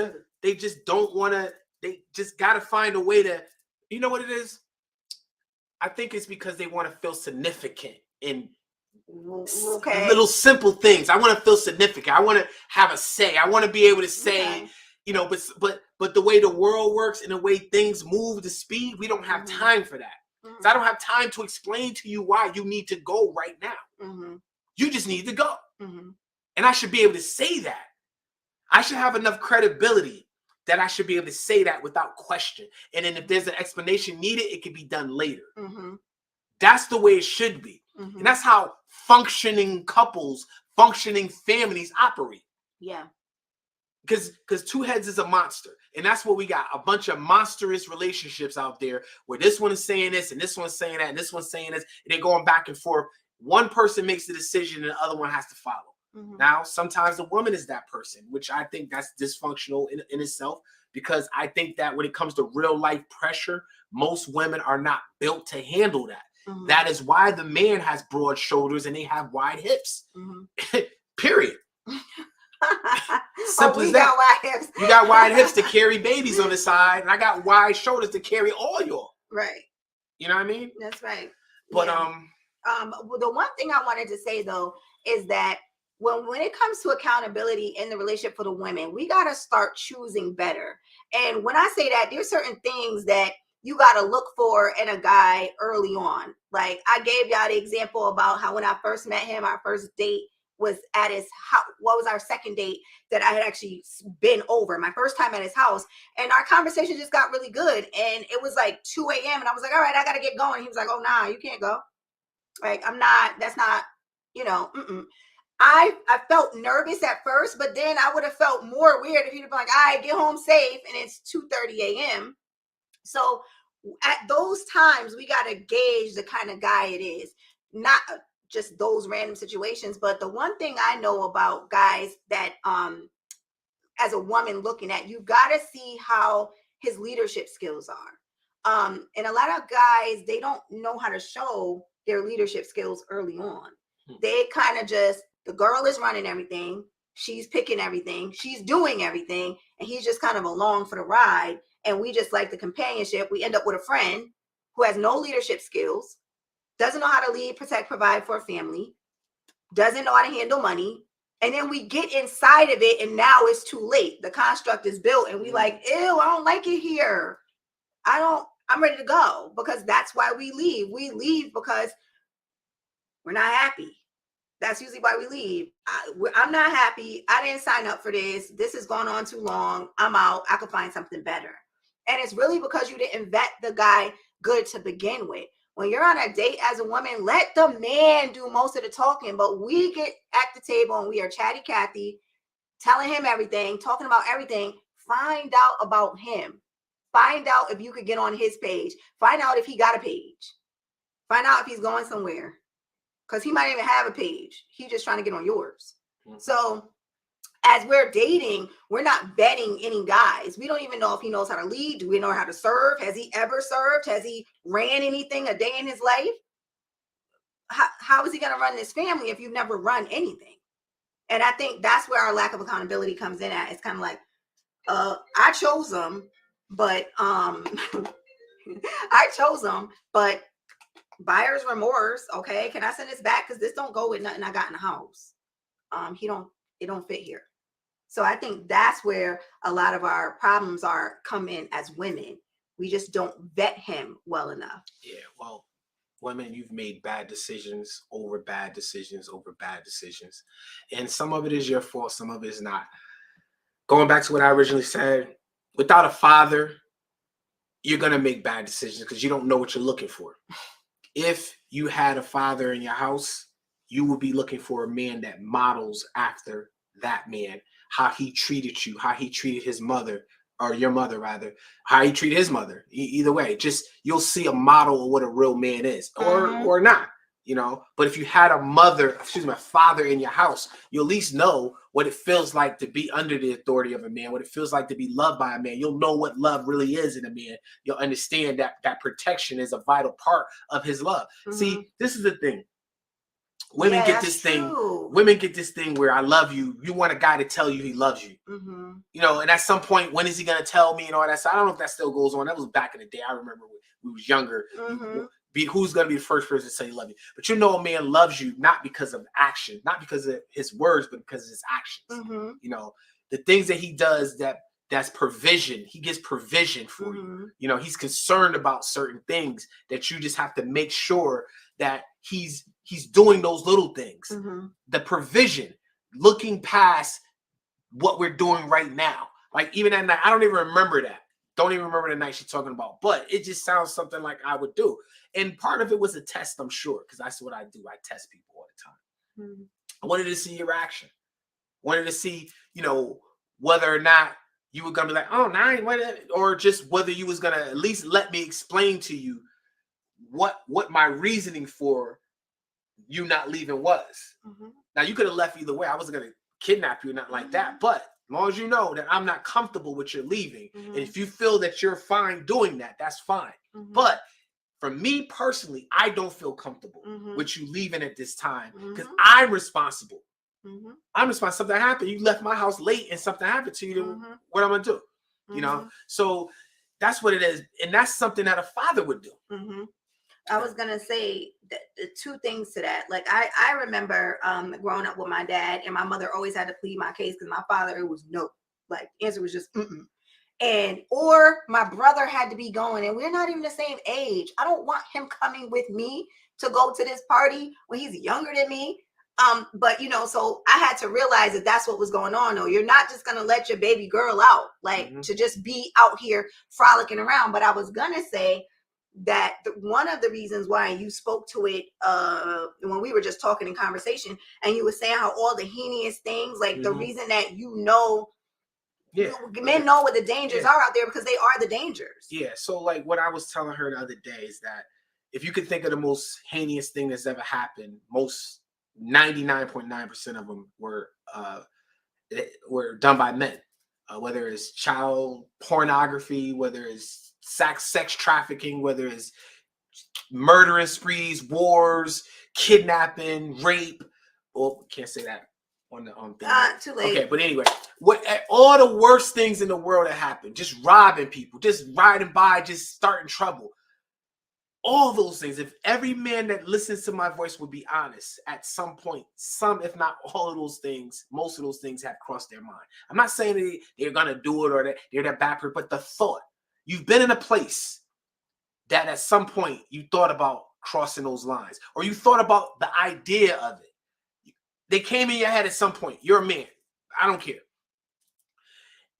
Speaker 2: to, they just got to find a way to, you know what it is? I think it's because they want to feel significant in little simple things. I want to feel significant. I want to have a say. I want to be able to say, you know, but the way the world works and the way things move, the speed, we don't have time for that. So I don't have time to explain to you why you need to go right now. You just need to go. And I should be able to say that. I should have enough credibility that I should be able to say that without question. And then if there's an explanation needed, it can be done later. That's the way it should be. And that's how functioning couples, functioning families operate.
Speaker 1: Yeah.
Speaker 2: Because two heads is a monster. And that's what we got. A bunch of monstrous relationships out there where this one is saying this and this one's saying that and this one's saying this. And they're going back and forth. One person makes the decision and the other one has to follow. Now, sometimes the woman is that person, which I think that's dysfunctional in itself, because I think that when it comes to real life pressure, most women are not built to handle that. That is why the man has broad shoulders and they have wide hips. Period. Simple as that.
Speaker 1: Wide hips.
Speaker 2: You got wide hips to carry babies on the side, and I got wide shoulders to carry all y'all.
Speaker 1: Right.
Speaker 2: You know what I mean?
Speaker 1: That's right.
Speaker 2: But
Speaker 1: the one thing I wanted to say though is that when it comes to accountability in the relationship for the women, we got to start choosing better. And when I say that, there's certain things that you got to look for in a guy early on. Like I gave y'all the example about how when I first met him, our first date was at his house. What was our second date that I had actually been over? My first time at his house. And our conversation just got really good. And it was like 2 a.m. And I was like, all right, I got to get going. He was like, oh, nah, you can't go. Like, that's not, you know, I felt nervous at first, but then I would have felt more weird if he'd have been like, all right, get home safe. And it's 2:30 a.m. So at those times, we got to gauge the kind of guy it is, not just those random situations. But the one thing I know about guys that, as a woman looking at, you got to see how his leadership skills are. And a lot of guys, they don't know how to show their leadership skills early on. They kind of just, the girl is running everything. She's picking everything. She's doing everything. And he's just kind of along for the ride. And we just like the companionship. We end up with a friend who has no leadership skills, doesn't know how to lead, protect, provide for a family, doesn't know how to handle money. And then we get inside of it and now it's too late. The construct is built and we like, ew, I don't like it here. I'm ready to go, because that's why we leave. We leave because we're not happy. That's usually why we leave. I'm not happy. I didn't sign up for this. This has gone on too long. I'm out. I could find something better. And it's really because you didn't vet the guy good to begin with. When you're on a date as a woman, let the man do most of the talking. But we get at the table and we are chatty Cathy, telling him everything, talking about everything. Find out about him. Find out if you could get on his page. Find out if he got a page. Find out if he's going somewhere. Because he might even have a page. He's just trying to get on yours. So as we're dating, we're not vetting any guys. We don't even know if he knows how to lead. Do we know how to serve? Has he ever served? Has he ran anything a day in his life? How is he going to run this family if you've never run anything? And I think that's where our lack of accountability comes in at. It's kind of like, I chose him, but buyer's remorse. Okay, can I send this back? Because this don't go with nothing I got in the house. It don't fit here. So I think that's where a lot of our problems come in as women. We just don't vet him well enough.
Speaker 2: Yeah, well, women, you've made bad decisions over bad decisions over bad decisions. And some of it is your fault, some of it is not. Going back to what I originally said, without a father, you're going to make bad decisions because you don't know what you're looking for. If you had a father in your house, you would be looking for a man that models after that man, how he treated you, how he treated his mother, or your mother rather, how he treated his mother. Either way, just you'll see a model of what a real man is, or not. you know. But if you had a father in your house, you at least know what it feels like to be under the authority of a man, what it feels like to be loved by a man. You'll know what love really is in a man. You'll understand that protection is a vital part of his love. See, this is the thing. Women
Speaker 1: Yeah,
Speaker 2: get
Speaker 1: that's
Speaker 2: this thing.
Speaker 1: true.
Speaker 2: Women get this thing where I love you. You want a guy to tell you he loves you. You know, and at some point, when is he gonna tell me and all that? So I don't know if that still goes on. That was back in the day. I remember when we was younger. Who's gonna be the first person to say love you? But you know, a man loves you not because of action, not because of his words, but because of his actions. You know, the things that he does that's provision. He gives provision for you. You know, he's concerned about certain things that you just have to make sure that he's doing those little things. The provision, looking past what we're doing right now. Like even at night, I don't even remember that. Don't even remember the night she's talking about, but it just sounds something like I would do. And part of it was a test, I'm sure, because that's what I do. I test people all the time. I wanted to see your action. Wanted to see, you know, whether or not you were gonna be like, oh, nine, or just whether you was gonna at least let me explain to you what my reasoning for you not leaving was. Now you could have left either way. I wasn't gonna kidnap you, not like that. But as long as you know that I'm not comfortable with your leaving, and if you feel that you're fine doing that, that's fine. But for me personally, I don't feel comfortable with you leaving at this time because I'm responsible. I'm responsible. Something happened. You left my house late, and something happened to you. What I'm gonna do? You know. So that's what it is, and that's something that a father would do.
Speaker 1: I was gonna say the two things to that. Like I remember growing up with my dad, and my mother always had to plead my case because my father, it was no. Like answer was just and or my brother had to be going, and we're not even the same age. I don't want him coming with me to go to this party when he's younger than me. But you know, so I had to realize that that's what was going on. Though you're not just gonna let your baby girl out, like to just be out here frolicking around. But I was gonna say that one of the reasons why you spoke to it when we were just talking in conversation, and you were saying how all the heinous things, like the reason that men know what the dangers are out there because they are the dangers.
Speaker 2: So like what I was telling her the other day is that if you could think of the most heinous thing that's ever happened, most 99.9% of them were done by men, whether it's child pornography, whether it's sex trafficking, whether it's murdering sprees, wars, kidnapping, rape. Well, can't say that on the thing.
Speaker 1: Too late.
Speaker 2: Okay, but anyway, all the worst things in the world that happen, just robbing people, just riding by, just starting trouble. All those things, if every man that listens to my voice would be honest, at some point, some, if not all of those things, most of those things have crossed their mind. I'm not saying they're going to do it or that they're that bad person, but the thought, you've been in a place that at some point you thought about crossing those lines, or you thought about the idea of it. They came in your head at some point. You're a man. I don't care.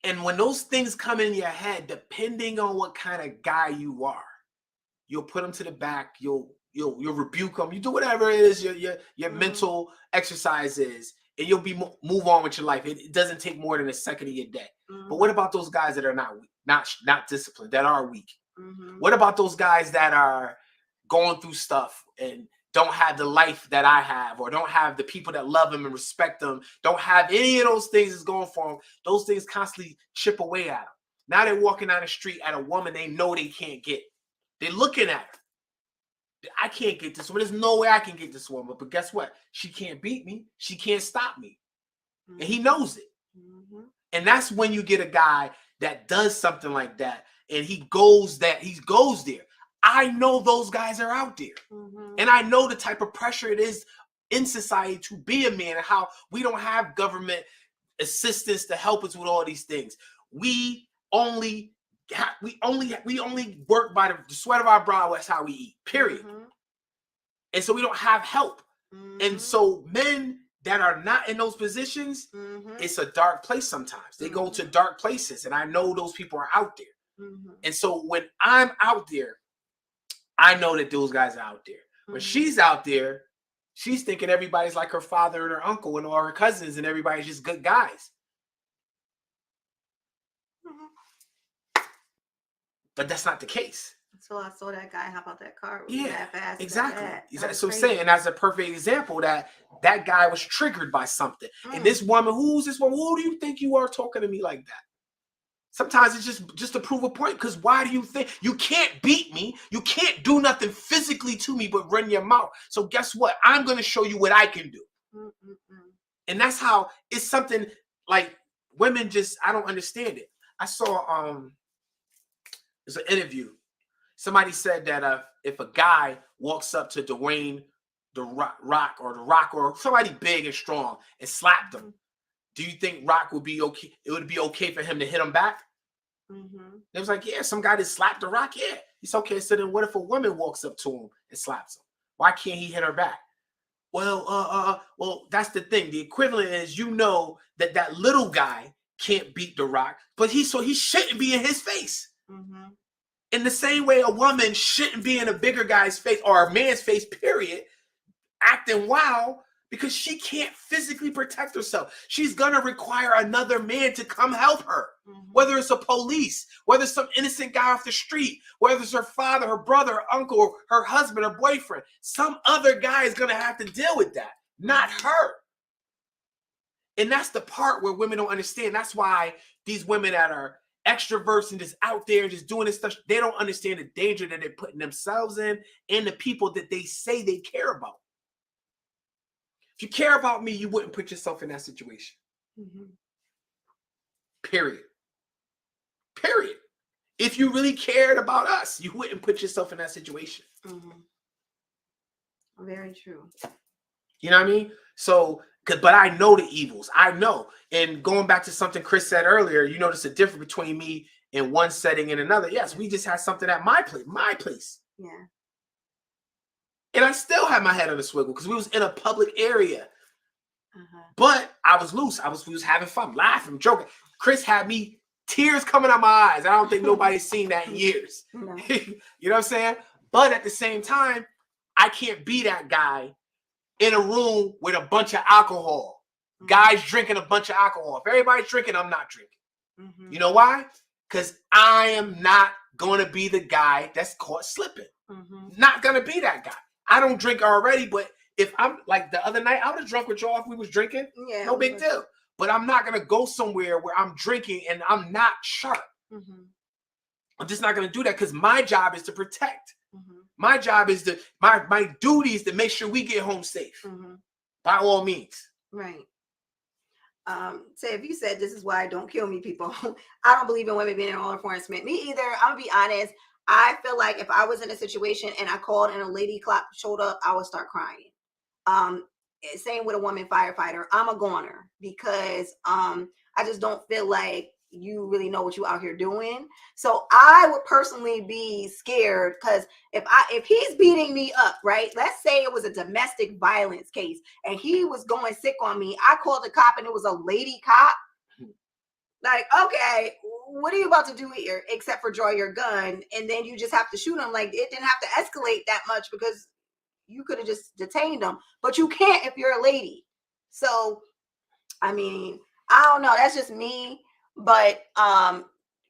Speaker 2: And when those things come in your head, depending on what kind of guy you are, you'll put them to the back. You'll rebuke them. You do whatever it is your mental exercise is, and you'll move on with your life. It doesn't take more than a second of your day. But what about those guys that are not disciplined, that are weak? What about those guys that are going through stuff and don't have the life that I have, or don't have the people that love them and respect them, don't have any of those things that's going for them? Those things constantly chip away at them. Now they're walking down the street at a woman they know they can't get. They're looking at her. I can't get this woman. There's no way I can get this woman. But guess what? She can't beat me. She can't stop me. And he knows it. And that's when you get a guy that does something like that, and he goes there. I know those guys are out there. And I know the type of pressure it is in society to be a man, and how we don't have government assistance to help us with all these things. We only work by the sweat of our brow. That's how we eat, period. And so we don't have help. And so men that are not in those positions, it's a dark place sometimes. They go to dark places, and I know those people are out there. And so when I'm out there, I know that those guys are out there. When she's out there, she's thinking everybody's like her father and her uncle and all her cousins, and everybody's just good guys. But that's not the case.
Speaker 1: So I saw that guy hop out that car
Speaker 2: Yeah,
Speaker 1: that fast.
Speaker 2: exactly.
Speaker 1: That was
Speaker 2: So I'm
Speaker 1: crazy.
Speaker 2: saying that's a perfect example that guy was triggered by something. And this woman, who's this woman? Who do you think you are talking to me like that? Sometimes it's just to prove a point. Because why do you think you can't beat me? You can't do nothing physically to me but run your mouth. So guess what? I'm going to show you what I can do. And that's how it's something like women just, I don't understand it. I saw there's an interview. Somebody said that if a guy walks up to Dwayne the Rock or somebody big and strong and slapped him, do you think Rock would be okay? It would be okay for him to hit him back? It was like, yeah, some guy that slapped the Rock, yeah, it's okay. So then what if a woman walks up to him and slaps him? Why can't he hit her back? Well, that's the thing. The equivalent is, that little guy can't beat the Rock, but he shouldn't be in his face. In the same way, a woman shouldn't be in a bigger guy's face or a man's face, period, acting wild because she can't physically protect herself. She's going to require another man to come help her, whether it's a police, whether it's some innocent guy off the street, whether it's her father, her brother, her uncle, her husband, her boyfriend. Some other guy is going to have to deal with that, not her. And that's the part where women don't understand. That's why these women that are extroverts and just out there just doing this stuff, they don't understand the danger that they're putting themselves in and the people that they say they care about. If you care about me, you wouldn't put yourself in that situation. Period. If you really cared about us, you wouldn't put yourself in that situation.
Speaker 1: Very true.
Speaker 2: You know what I mean? So, but I know the evils. I know. And going back to something Chris said earlier, you notice the difference between me in one setting and another. Yes, we just had something at my place.
Speaker 1: Yeah.
Speaker 2: And I still had my head on a swivel because we was in a public area. But I was loose. We was having fun, laughing, joking. Chris had me tears coming out my eyes. I don't think nobody's seen that in years.
Speaker 1: No.
Speaker 2: You know what I'm saying? But at the same time, I can't be that guy in a room with a bunch of alcohol. Guys drinking a bunch of alcohol. If everybody's drinking, I'm not drinking. You know why? Because I am not going to be the guy that's caught slipping. Not going to be that guy. I don't drink already, but if I'm like the other night, I would have drunk with y'all if we was drinking. Yeah, no big deal. But I'm not going to go somewhere where I'm drinking and I'm not sharp. I'm just not going to do that because my job is to protect. My job is my duty is to make sure we get home safe. By all means.
Speaker 1: Right. So if you said this is why don't kill me, people, I don't believe in women being in law enforcement. Me either. I'm gonna be honest. I feel like if I was in a situation and I called and a lady cop showed up, I would start crying. Same with a woman firefighter. I'm a goner because I just don't feel like you really know what you out here doing. So I would personally be scared because if he's beating me up, right? Let's say it was a domestic violence case and he was going sick on me. I called the cop and it was a lady cop. Like, okay, what are you about to do here except for draw your gun? And then you just have to shoot him. Like, it didn't have to escalate that much because you could have just detained them, but you can't if you're a lady. So, I mean, I don't know. That's just me. But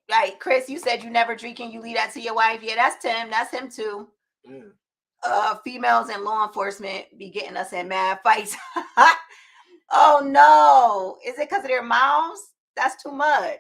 Speaker 1: like Chris, you said you never drink and you leave that to your wife. Yeah, that's Tim. That's him too. Females in law enforcement be getting us in mad fights. Oh no. Is it because of their mouths? That's too much.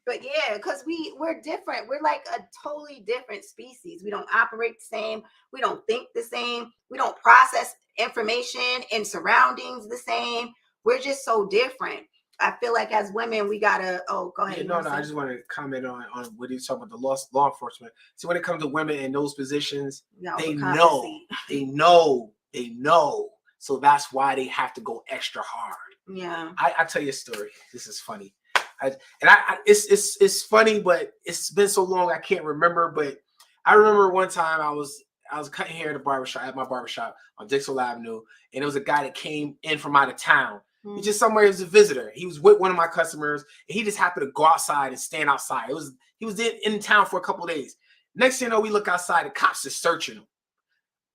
Speaker 1: But yeah, because we're different. We're like a totally different species. We don't operate the same. We don't think the same. We don't process information and surroundings the same. We're just so different. I feel like as women, we gotta. Oh, go ahead.
Speaker 2: Yeah, no. I just want to comment on what you talking about the law enforcement. So when it comes to women in those positions, they know. So that's why they have to go extra hard.
Speaker 1: Yeah.
Speaker 2: I tell you a story. This is funny. It's funny, but it's been so long I can't remember. But I remember one time I was cutting hair at my barbershop on Dixwell Avenue, and there was a guy that came in from out of town. He's just somewhere as a visitor. He was with one of my customers, and he just happened to go outside and stand outside. He was in town for a couple of days. Next thing you know, we look outside, the cops are searching him.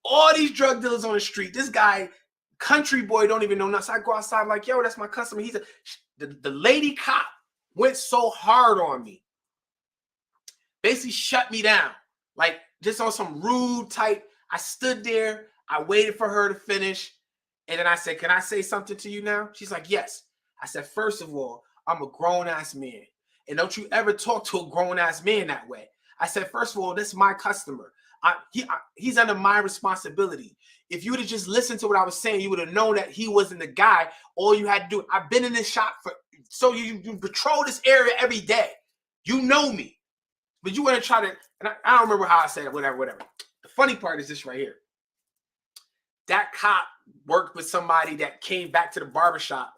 Speaker 2: All these drug dealers on the street. This guy, country boy, don't even know nothing. So I go outside, I'm like, yo, that's my customer. The lady cop went so hard on me, basically shut me down. Like, just on some rude type. I stood there. I waited for her to finish. And then I said, can I say something to you now? She's like, yes. I said, first of all, I'm a grown-ass man. And don't you ever talk to a grown-ass man that way. I said, first of all, this is my customer. He's under my responsibility. If you would have just listened to what I was saying, you would have known that he wasn't the guy. All you had to do, I've been in this shop so you patrol this area every day. You know me. But you want to try to, and I don't remember how I said it, whatever. The funny part is this right here. That cop worked with somebody that came back to the barbershop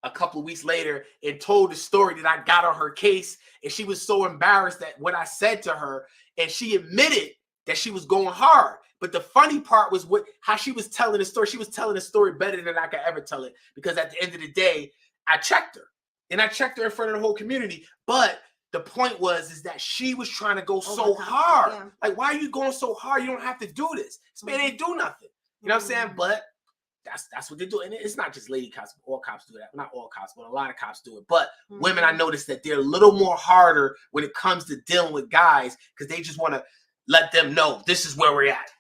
Speaker 2: a couple of weeks later and told the story that I got on her case. And she was so embarrassed that what I said to her, and she admitted that she was going hard. But the funny part was how she was telling the story. She was telling the story better than I could ever tell it, because at the end of the day, I checked her. And I checked her in front of the whole community. But the point is that she was trying to go so hard. Yeah. Like, why are you going so hard? You don't have to do this. This man ain't do nothing. You know what I'm saying? But that's what they do. And it's not just lady cops. All cops do that. Not all cops, but a lot of cops do it. But women, I noticed that they're a little more harder when it comes to dealing with guys, because they just want to let them know this is where we're at.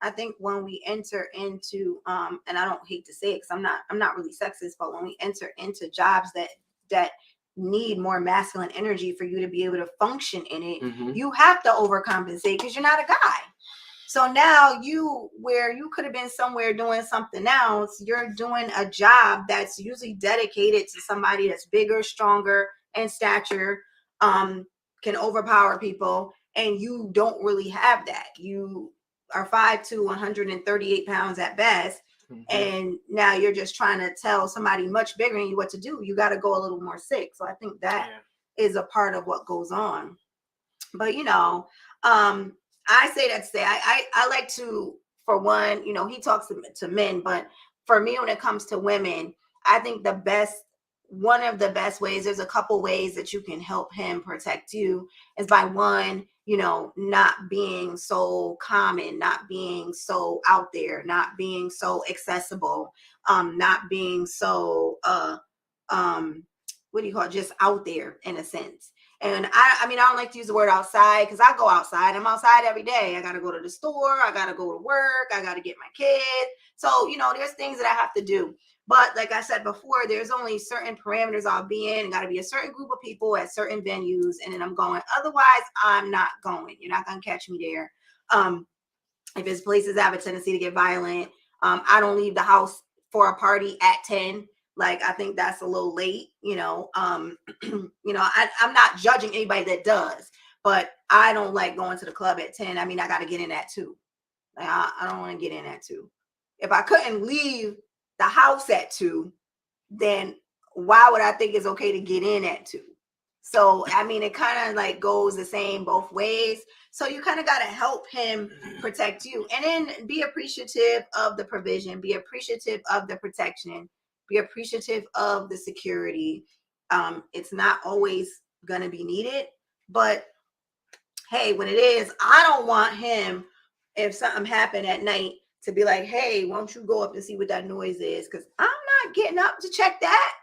Speaker 1: I think when we enter into, and I don't hate to say it because I'm not really sexist, but when we enter into jobs that need more masculine energy for you to be able to function in it, you have to overcompensate because you're not a guy. So now where you could have been somewhere doing something else, you're doing a job that's usually dedicated to somebody that's bigger, stronger, in stature, can overpower people, and you don't really have that. You are 5'2", 138 pounds at best, and now you're just trying to tell somebody much bigger than you what to do. You got to go a little more sick. So I think that is a part of what goes on. But I say that to say I like to, for one, he talks to men, but for me, when it comes to women, I think one of the best ways, there's a couple ways that you can help him protect you, is by one, not being so common, not being so out there, not being so accessible, not being so what do you call it, just out there in a sense. And I mean, I don't like to use the word outside because I go outside. I'm outside every day. I got to go to the store. I got to go to work. I got to get my kids. So, there's things that I have to do. But like I said before, there's only certain parameters I'll be in. Got to be a certain group of people at certain venues. And then I'm going. Otherwise, I'm not going. You're not going to catch me there. If it's places that have a tendency to get violent, I don't leave the house for a party at 10. Like, I think that's a little late, I'm not judging anybody that does, but I don't like going to the club at 10. I mean, I got to get in at 2. Like, I don't want to get in at 2. If I couldn't leave the house at 2, then why would I think it's okay to get in at 2? So, I mean, it kind of like goes the same both ways. So you kind of got to help him protect you, and then be appreciative of the provision, be appreciative of the protection, be appreciative of the security. It's not always going to be needed, but hey, when it is, I don't want him, if something happened at night, to be like, hey, won't you go up and see what that noise is? Because I'm not getting up to check that.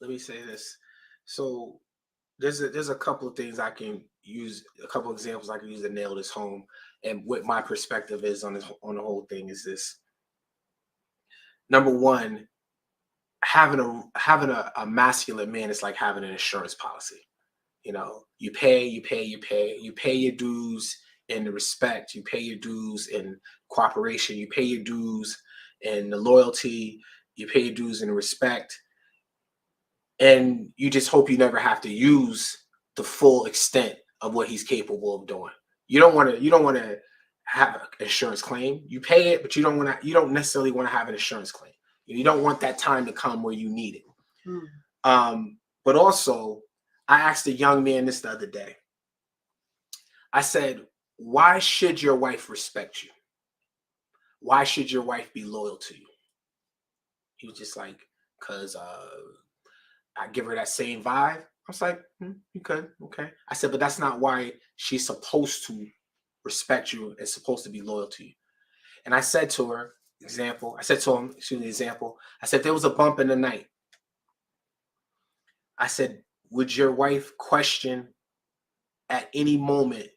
Speaker 2: Let me say this. So there's a couple of things I can use, a couple of examples I can use to nail this home. And what my perspective is on the whole thing is this. Number one, having a masculine man is like having an insurance policy. You pay your dues in the respect, you pay your dues in cooperation, you pay your dues in the loyalty, you pay your dues in the respect, and you just hope you never have to use the full extent of what he's capable of doing. You don't want to have an insurance claim. You pay it, but you don't necessarily want to have an insurance claim. You don't want that time to come where you need it. But also, I asked a young man this the other day. I said, why should your wife respect you? Why should your wife be loyal to you? He was just like, because I give her that same vibe. I was like, you could, okay. I said, but that's not why she's supposed to respect you and supposed to be loyal to you. And I said to her, I said, if there was a bump in the night, I said, would your wife question at any moment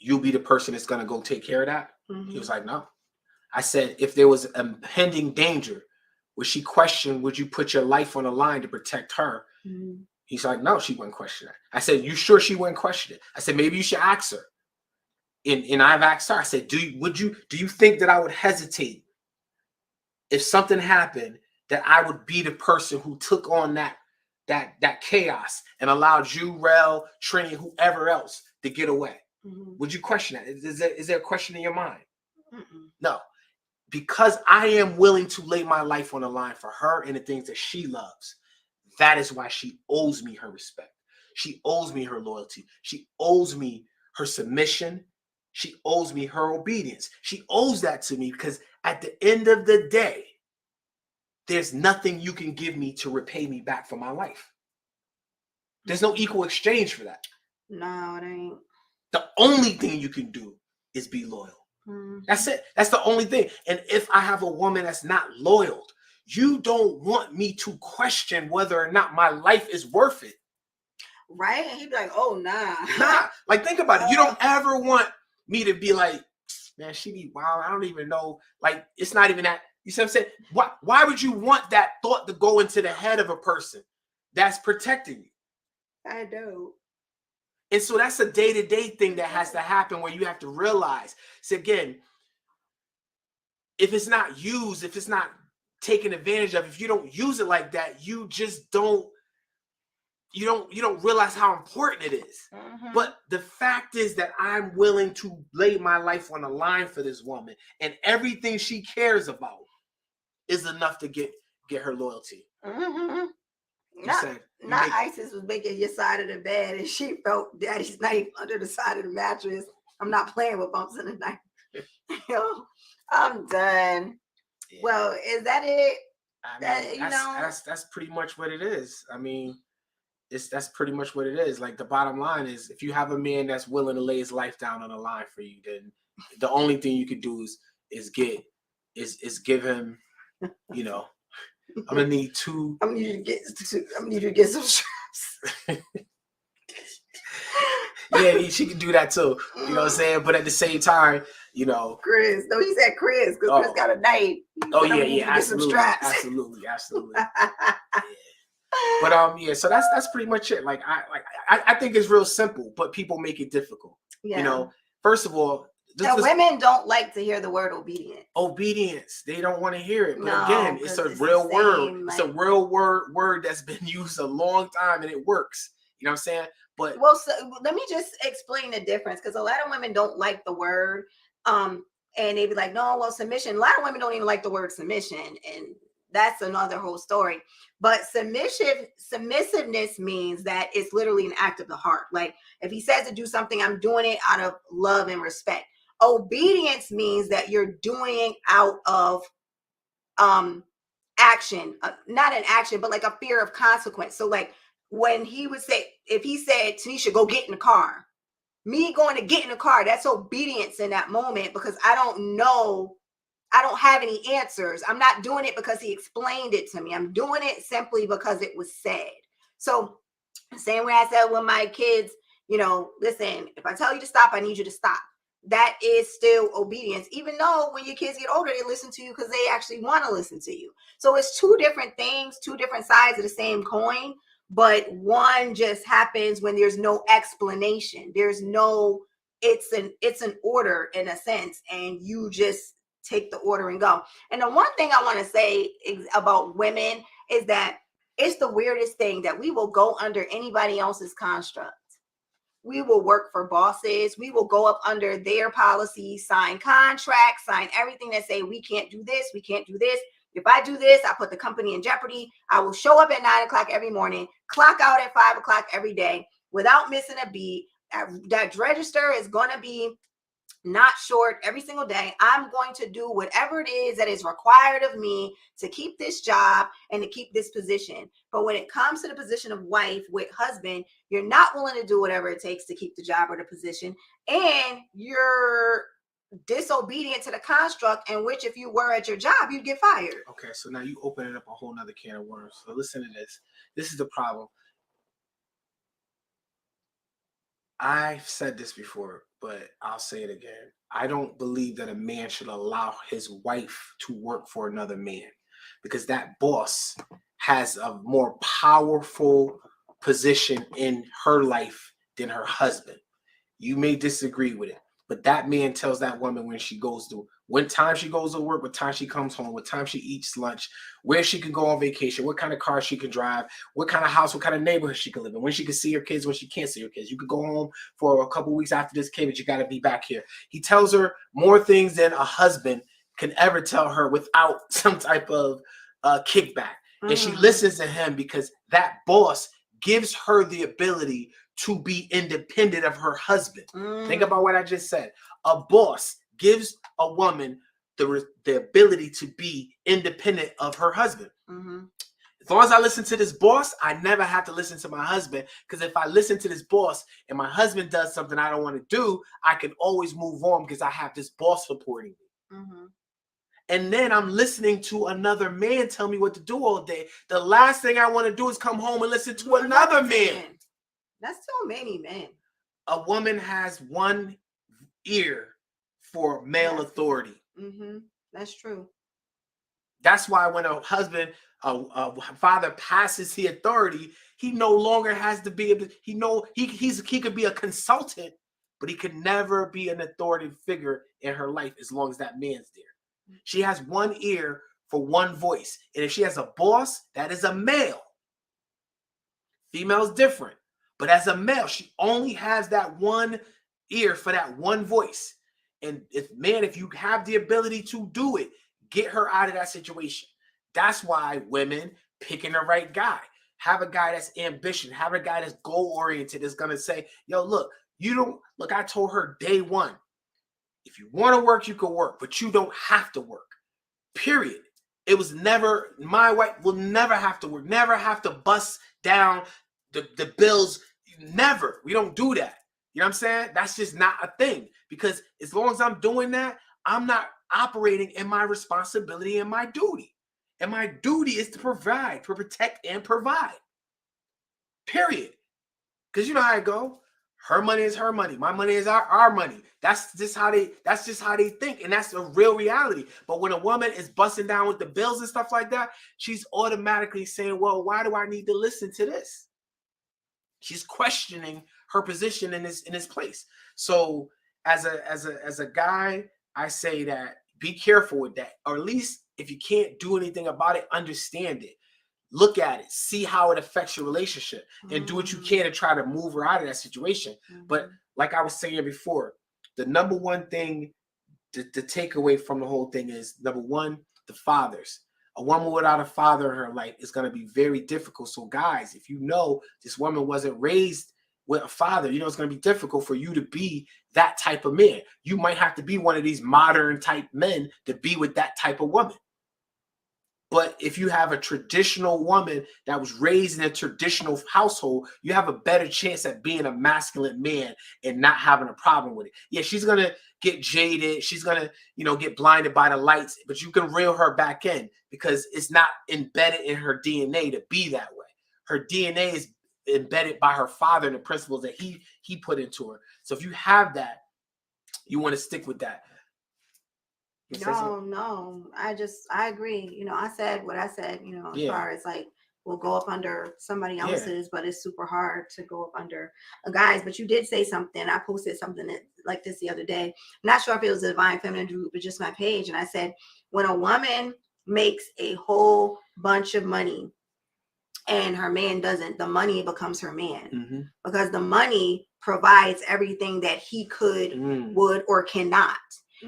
Speaker 2: you'll be the person that's going to go take care of that?
Speaker 1: Mhm.
Speaker 2: He was like, no. I said, if there was a pending danger, would she question, would you put your life on the line to protect her?
Speaker 1: Mhm.
Speaker 2: He's like, no, she wouldn't question it. I said, you sure she wouldn't question it? I said, maybe you should ask her. And I've asked her, I said, do you think that I would hesitate if something happened, that I would be the person who took on that chaos and allowed you, Rel, Trini, whoever else to get away?
Speaker 1: Mhm.
Speaker 2: Would you question that? Is there a question in your mind?
Speaker 1: Mm-mm.
Speaker 2: No. Because I am willing to lay my life on the line for her and the things that she loves. That is why she owes me her respect. She owes me her loyalty. She owes me her submission. She owes me her obedience. She owes that to me, because at the end of the day, there's nothing you can give me to repay me back for my life. There's no equal exchange for that.
Speaker 1: No, it ain't.
Speaker 2: The only thing you can do is be loyal.
Speaker 1: Mhm.
Speaker 2: That's it. That's the only thing. And if I have a woman that's not loyal, you don't want me to question whether or not my life is worth it.
Speaker 1: Right? And he'd be like, oh, nah.
Speaker 2: Nah. Like, think about it. You don't ever want me to be like, man, she be wild. I don't even know. Like, it's not even that. You see what I'm saying? Why would you want that thought to go into the head of a person that's protecting you?
Speaker 1: I do.
Speaker 2: And so that's a day-to-day thing that has to happen, where you have to realize. So again, if it's not used, if it's not taken advantage of, if you don't use it like that, you just don't realize how important it is.
Speaker 1: Mhm.
Speaker 2: But the fact is that I'm willing to lay my life on the line for this woman, and everything she cares about is enough to get her loyalty.
Speaker 1: Mhm.
Speaker 2: You
Speaker 1: Not,
Speaker 2: said
Speaker 1: ISIS was making your side of the bed and she felt daddy's knife under the side of the mattress. I'm not playing with bumps in the night. Yo, I'm done.
Speaker 2: Yeah.
Speaker 1: Well, is that it?
Speaker 2: I mean, that's pretty much what it is. I mean, that's pretty much what it is. Like, the bottom line is, if you have a man that's willing to lay his life down on the line for you, then the only thing you could do is give him, you know, I'm gonna need two.
Speaker 1: I'm gonna need you to get some straps.
Speaker 2: Yeah, she can do that too. You know what I'm saying? But at the same time, you know,
Speaker 1: Chris. No, he said Chris, because Chris got a knife.
Speaker 2: Oh yeah, absolutely, absolutely. Yeah. But yeah, so that's pretty much it. Like I think it's real simple, but people make it difficult.
Speaker 1: Yeah.
Speaker 2: You know, first of all,
Speaker 1: women don't like to hear the word obedience.
Speaker 2: Obedience, they don't want to hear it. But
Speaker 1: no,
Speaker 2: again, it's a real word. It's a real word that's been used a long time, and it works. You know what I'm saying? But
Speaker 1: well, so let me just explain the difference, because a lot of women don't like the word. And they'd be like, no, well, submission. A lot of women don't even like the word submission, and that's another whole story. But submissiveness means that it's literally an act of the heart. Like, if he says to do something, I'm doing it out of love and respect. Obedience means that you're doing it out of action, not an action, but like a fear of consequence. So like, when he would say, if he said, Tanisha, go get in the car, me going to get in the car, that's obedience in that moment, because I don't have any answers. I'm not doing it because he explained it to me. I'm doing it simply because it was said. So same way I said with my kids, listen, if I tell you to stop, I need you to stop. That is still obedience, even though when your kids get older, they listen to you because they actually want to listen to you. So it's two different things, two different sides of the same coin. But one just happens when there's no explanation. There's no, it's an order in a sense, and you just take the order and go. And the one thing I want to say about women is that it's the weirdest thing that we will go under anybody else's construct. We will work for bosses. We will go up under their policies, sign contracts, sign everything that say we can't do this, we can't do this. If I do this, I put the company in jeopardy. I will show up at 9 o'clock every morning, clock out at 5 o'clock every day without missing a beat. That register is going to be not short every single day. I'm going to do whatever it is that is required of me to keep this job and to keep this position. But when it comes to the position of wife with husband, you're not willing to do whatever it takes to keep the job or the position. And you're disobedient to the construct in which, if you were at your job, you'd get fired.
Speaker 2: Okay, so now you open it up a whole nother can of worms. So listen to this. This is the problem. I've said this before, but I'll say it again. I don't believe that a man should allow his wife to work for another man, because that boss has a more powerful position in her life than her husband. You may disagree with it, but that man tells that woman what time she goes to work, what time she comes home, what time she eats lunch, where she can go on vacation, what kind of car she can drive, what kind of house, what kind of neighborhood she can live in, when she can see her kids, when she can't see her kids. You could go home for a couple weeks after this kid, but you got to be back here. He tells her more things than a husband can ever tell her without some type of kickback. And she listens to him because that boss gives her the ability to be independent of her husband. Think about what I just said. A boss gives a woman the ability to be independent of her husband. As long as I listen to this boss, I never have to listen to my husband, because if I listen to this boss and my husband does something I don't want to do, I can always move on because I have this boss supporting me. And then I'm listening to another man tell me what to do all day. The last thing I want to do is come home and listen to another man.
Speaker 1: That's so many men.
Speaker 2: A woman has one ear for male authority.
Speaker 1: That's true.
Speaker 2: That's why when a husband, a father passes the authority, he no longer has to be able to, he could be a consultant, but he could never be an authority figure in her life as long as that man's there. She has one ear for one voice. And if she has a boss, that is a male. Female's different. But as a male, she only has that one ear for that one voice. And if you have the ability to do it, get her out of that situation. That's why women picking the right guy. Have a guy that's ambitious. Have a guy that's goal-oriented, that's going to say, yo, look, I told her day one, if you want to work, you can work, but you don't have to work. Period. It was never, my wife will never have to work, never have to bust down the bills. Never. We don't do that. You know what I'm saying? That's just not a thing, because as long as I'm doing that, I'm not operating in my responsibility and my duty. And my duty is to provide, to protect and provide. Period. Because you know how it go. Her money is her money. My money is our money. That's just how they think. And that's a real reality. But when a woman is busting down with the bills and stuff like that, she's automatically saying, well, why do I need to listen to this? She's questioning her position in this place. So as a guy, I say that be careful with that. Or at least if you can't do anything about it, understand it. Look at it, see how it affects your relationship, and do what you can to try to move her out of that situation. But like I was saying before, the number one thing to take away from the whole thing is, number one, the fathers. A woman without a father in her life is going to be very difficult. So guys, if you know this woman wasn't raised with a father, it's going to be difficult for you to be that type of man. You might have to be one of these modern type men to be with that type of woman. But if you have a traditional woman that was raised in a traditional household, you have a better chance at being a masculine man and not having a problem with it. Yeah, she's going to get jaded. She's going to, get blinded by the lights, but you can reel her back in because it's not embedded in her DNA to be that way. Her DNA is embedded by her father and the principles that he put into her. So if you have that, you want to stick with that.
Speaker 1: No, I agree. I said what I said, as far as like, we'll go up under somebody else's, but it's super hard to go up under a guy's. But you did say something. I posted something like this the other day. I'm not sure if it was a Divine Feminine group, but just my page. And I said, when a woman makes a whole bunch of money and her man doesn't, the money becomes her man, because the money provides everything that he could, would, or cannot.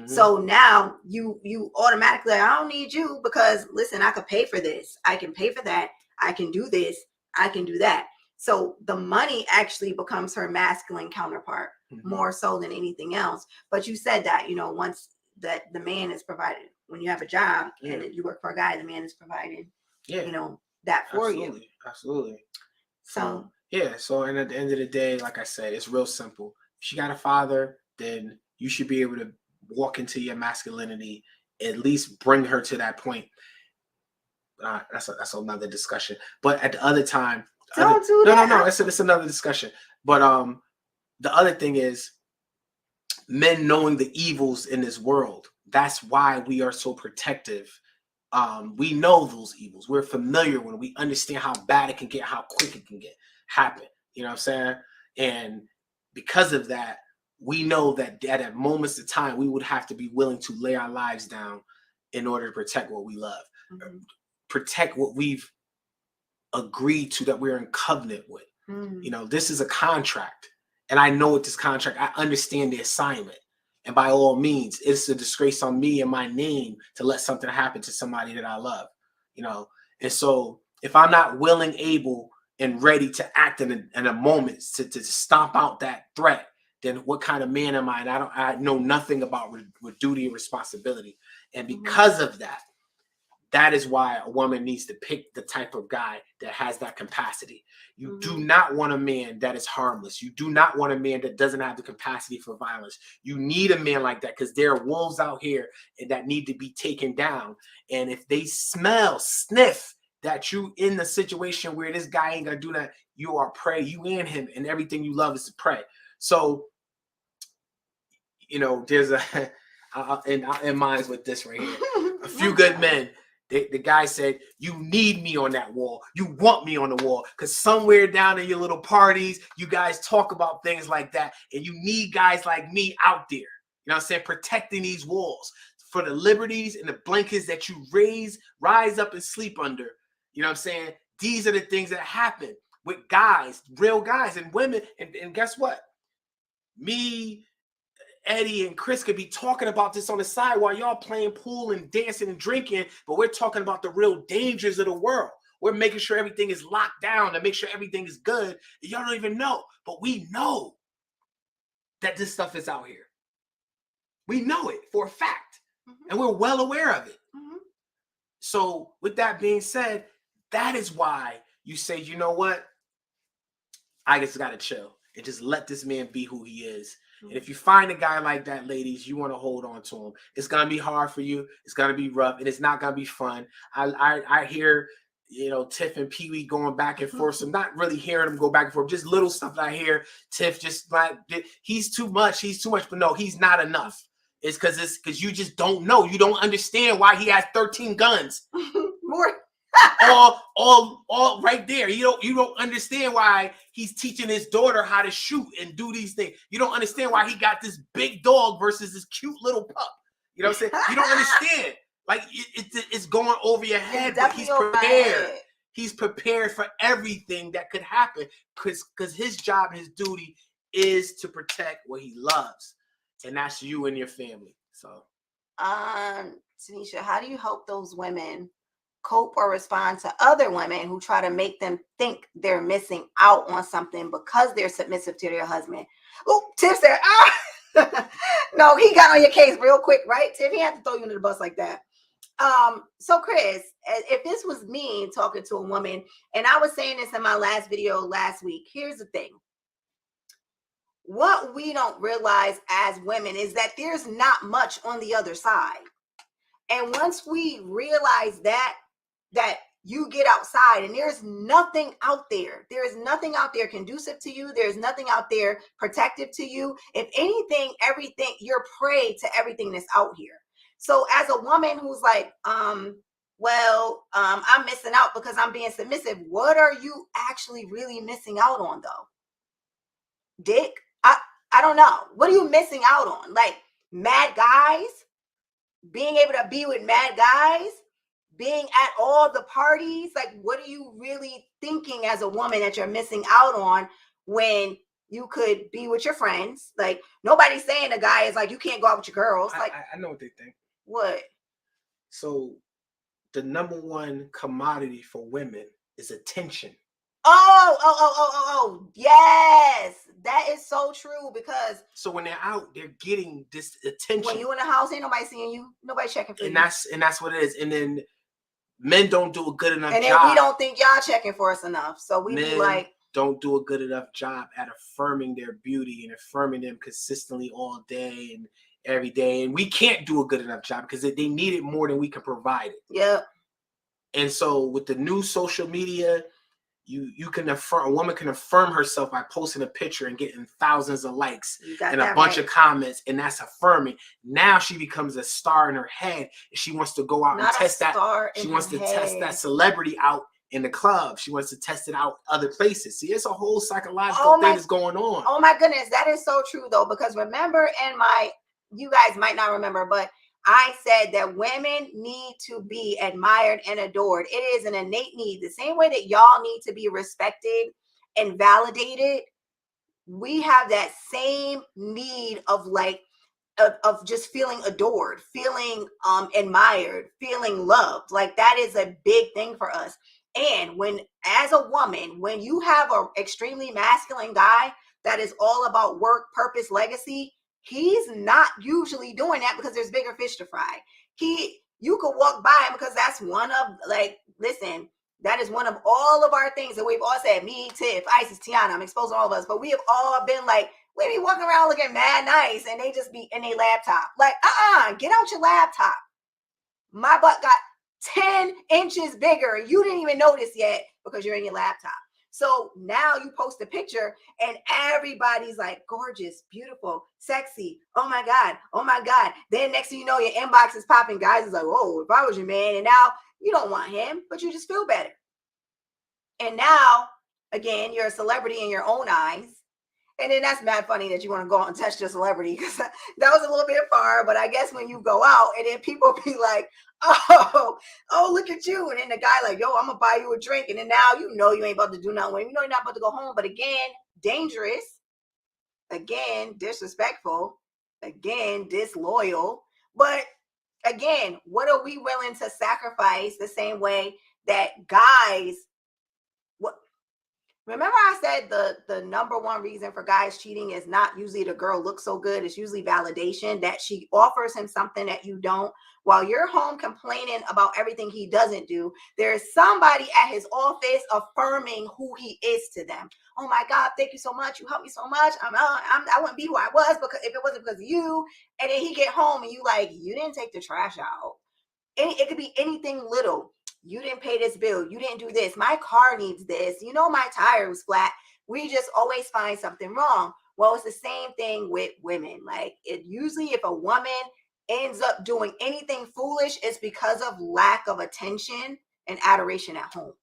Speaker 1: So now you automatically, I don't need you because listen, I could pay for this. I can pay for that. I can do this. I can do that. So the money actually becomes her masculine counterpart more so than anything else. But you said that, once that the man is provided, when you have a job and you work for a guy, the man is providing, that for you.
Speaker 2: Absolutely.
Speaker 1: So
Speaker 2: and at the end of the day, like I said, it's real simple. If she got a father, then you should be able to walk into your masculinity, at least bring her to that point. That's another discussion. But at the other time,
Speaker 1: don't do that.
Speaker 2: No. It's another discussion. But the other thing is men knowing the evils in this world. That's why we are so protective. We know those evils. We're familiar when we understand how bad it can get, how quick it can happen. You know what I'm saying? And because of that, we know that at moments of time, we would have to be willing to lay our lives down in order to protect what we love, protect what we've agreed to, that we're in covenant with. You know, this is a contract, and I know what this contract, I understand the assignment. And by all means, it's a disgrace on me and my name to let something happen to somebody that I love, you know? And so if I'm not willing, able, and ready to act in a moment to stomp out that threat, then what kind of man am I? And I know nothing about with duty and responsibility. And because of that, that is why a woman needs to pick the type of guy that has that capacity. You do not want a man that is harmless. You do not want a man that doesn't have the capacity for violence. You need a man like that, because there are wolves out here that need to be taken down. And if they sniff that you in the situation where this guy ain't gonna do that, you are prey. You and him, and everything you love is to prey. So, you know, there's in minds with this right here. A few good men. The guy said, you need me on that wall. You want me on the wall. Because somewhere down in your little parties, you guys talk about things like that. And you need guys like me out there. You know what I'm saying? Protecting these walls for the liberties and the blankets that you rise up and sleep under. You know what I'm saying? These are the things that happen with guys, real guys and women. And guess what? Me, Eddie, and Chris could be talking about this on the side while y'all playing pool and dancing and drinking, but we're talking about the real dangers of the world. We're making sure everything is locked down and make sure everything is good. Y'all don't even know, but we know that this stuff is out here. We know it for a fact, and we're well aware of it. So with that being said, that is why you say, you know what? I just got to chill and just let this man be who he is. And if you find a guy like that, ladies, you want to hold on to him. It's going to be hard for you. It's going to be rough, and it's not going to be fun. I hear, you know, Tiff and Pee Wee going back and forth. So I'm not really hearing them go back and forth. Just little stuff that I hear. Tiff just like, he's too much. He's too much. But no, he's not enough. It's because you just don't know. You don't understand why he has 13 guns.
Speaker 1: More.
Speaker 2: all right there. You don't understand why he's teaching his daughter how to shoot and do these things. You don't understand why he got this big dog versus this cute little pup. You know what I'm saying? You don't understand. Like it's going over your head, but he's prepared. He's prepared for everything that could happen because his job, his duty is to protect what he loves, and that's you and your family. So,
Speaker 1: Tanisha, how do you help those women cope or respond to other women who try to make them think they're missing out on something because they're submissive to their husband? Oh, Tiff said, no, he got on your case real quick, right? Tiff, he had to throw you under the bus like that. So Chris, if this was me talking to a woman, and I was saying this in my last video last week, here's the thing. What we don't realize as women is that there's not much on the other side. And once we realize that you get outside and there's nothing out there. There is nothing out there conducive to you. There's nothing out there protective to you. If anything, everything, you're prey to everything that's out here. So as a woman who's like, I'm missing out because I'm being submissive. What are you actually really missing out on though? Dick? I don't know. What are you missing out on? Like mad guys? Being able to be with mad guys? Being at all the parties? Like, what are you really thinking as a woman that you're missing out on when you could be with your friends? Like, nobody's saying a guy is like, you can't go out with your girls. Like,
Speaker 2: I know what they think.
Speaker 1: What?
Speaker 2: So the number one commodity for women is attention.
Speaker 1: Oh, yes. That is so true because
Speaker 2: so when they're out, they're getting this attention.
Speaker 1: When you in the house, ain't nobody seeing you. Nobody checking for you.
Speaker 2: And that's what it is. And then men don't do a good enough job.
Speaker 1: And then we don't think y'all checking for us enough. So we be like,
Speaker 2: don't do a good enough job at affirming their beauty and affirming them consistently all day and every day. And we can't do a good enough job because they need it more than we can provide it.
Speaker 1: Yeah.
Speaker 2: And so with the new social media, you can affirm, a woman can affirm herself by posting a picture and getting thousands of likes and a
Speaker 1: that
Speaker 2: bunch
Speaker 1: right.
Speaker 2: of comments, and that's affirming. Now she becomes a star in her head, and she wants to go out
Speaker 1: Not
Speaker 2: and test that. She wants to
Speaker 1: head.
Speaker 2: test that celebrity out in the club. She wants to test it out other places. See, it's a whole psychological thing that's going on.
Speaker 1: Oh my goodness, that is so true though, because remember you guys might not remember, but I said that women need to be admired and adored. It is an innate need. The same way that y'all need to be respected and validated, we have that same need of of just feeling adored, feeling admired, feeling loved. Like that is a big thing for us. And when, as a woman, when you have an extremely masculine guy that is all about work, purpose, legacy, he's not usually doing that because there's bigger fish to fry. You could walk by him because that's one of, like, listen, that is one of all of our things that we've all said, me, Tiff, Isis, Tiana, I'm exposing all of us, but we have all been like, we be walking around looking mad nice and they just be in their laptop. Like, get out your laptop. My butt got 10 inches bigger. You didn't even notice yet because you're in your laptop. So now you post a picture and everybody's like, gorgeous, beautiful, sexy. Oh my God. Oh my God. Then next thing you know, your inbox is popping. Guys is like, oh, if I was your man. And now you don't want him, but you just feel better. And now, again, you're a celebrity in your own eyes. And then that's mad funny that you want to go out and touch the celebrity, because that was a little bit far. But I guess when you go out and then people be like, oh, look at you. And then the guy like, yo, I'm going to buy you a drink. And then now you ain't about to do nothing with him. You know you're not about to go home. But again, dangerous. Again, disrespectful. Again, disloyal. But again, what are we willing to sacrifice the same way that guys... Remember I said the number one reason for guys cheating is not usually the girl looks so good. It's usually validation, that she offers him something that you don't. While you're home complaining about everything he doesn't do, there's somebody at his office affirming who he is to them. Oh my God, thank you so much. You helped me so much. I wouldn't be who I was because if it wasn't because of you. And then he get home and you like, you didn't take the trash out. It could be anything little. You didn't pay this bill. You didn't do this. My car needs this. You know, my tire was flat. We just always find something wrong. Well, it's the same thing with women. Like, usually if a woman ends up doing anything foolish, it's because of lack of attention and adoration at home.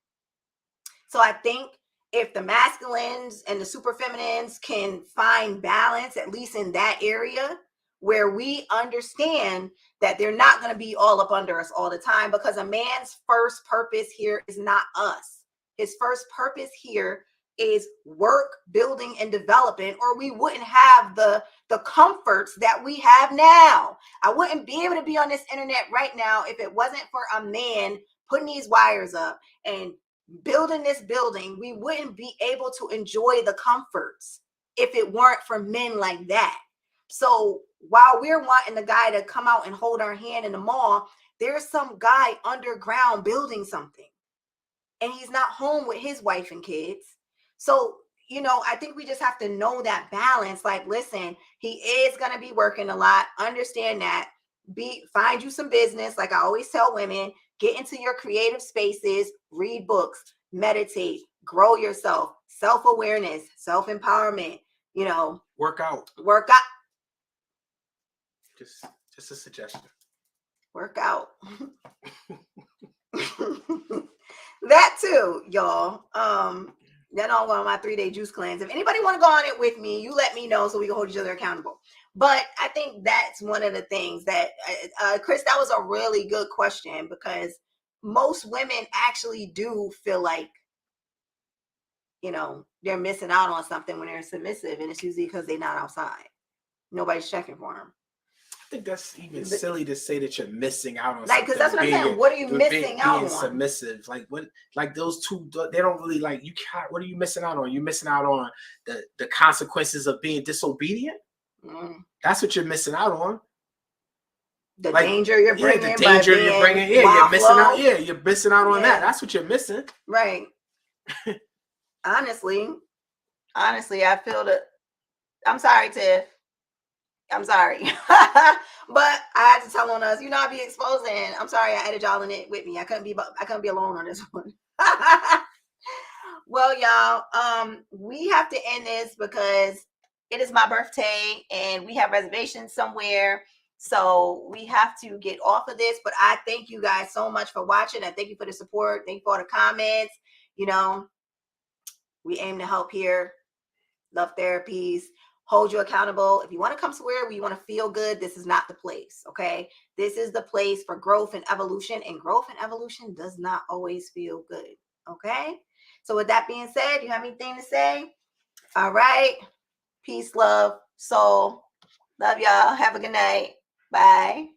Speaker 1: So I think if the masculines and the super feminines can find balance, at least in that area, where we understand that they're not going to be all up under us all the time, because a man's first purpose here is not us. His first purpose here is work, building, and development, or we wouldn't have the comforts that we have now. I wouldn't be able to be on this internet right now if it wasn't for a man putting these wires up and building this building. We wouldn't be able to enjoy the comforts if it weren't for men like that. So while we're wanting the guy to come out and hold our hand in the mall, there's some guy underground building something, and he's not home with his wife and kids. So, I think we just have to know that balance. Like, listen, he is going to be working a lot. Understand that. Find you some business. Like I always tell women, get into your creative spaces, read books, meditate, grow yourself, self-awareness, self-empowerment,
Speaker 2: work out. Just a suggestion.
Speaker 1: Work out. That too, y'all. Then I'll go on my 3-day juice cleanse. If anybody want to go on it with me, you let me know so we can hold each other accountable. But I think that's one of the things that, Chris, that was a really good question, because most women actually do feel like, they're missing out on something when they're submissive, and it's usually because they're not outside. Nobody's checking for them.
Speaker 2: I think that's even silly to say that you're missing out on
Speaker 1: something. Because that's what I'm saying. What are you missing out on? Being
Speaker 2: submissive. Like, what? Like those two, they don't really, like, you can't. What are you missing out on? You're missing out on the consequences of being disobedient. That's what you're missing out on.
Speaker 1: The danger you're bringing.
Speaker 2: Yeah, the danger you're bringing. Yeah, you're missing out. Yeah, you're missing out on that. That's what you're missing.
Speaker 1: Right. Honestly, I feel that. I'm sorry, Tiff. I'm sorry. But I had to tell on us, I be exposing. I'm sorry I added y'all in it with me. I couldn't be alone on this one. Well, y'all, we have to end this because it is my birthday and we have reservations somewhere. So we have to get off of this. But I thank you guys so much for watching. I thank you for the support. Thank you for the comments. You know, we aim to help here. Love therapies. Hold you accountable. If you want to come somewhere where you want to feel good, this is not the place. Okay. This is the place for growth and evolution. And growth and evolution does not always feel good. Okay. So with that being said, you have anything to say? All right. Peace, love, soul. Love y'all. Have a good night. Bye.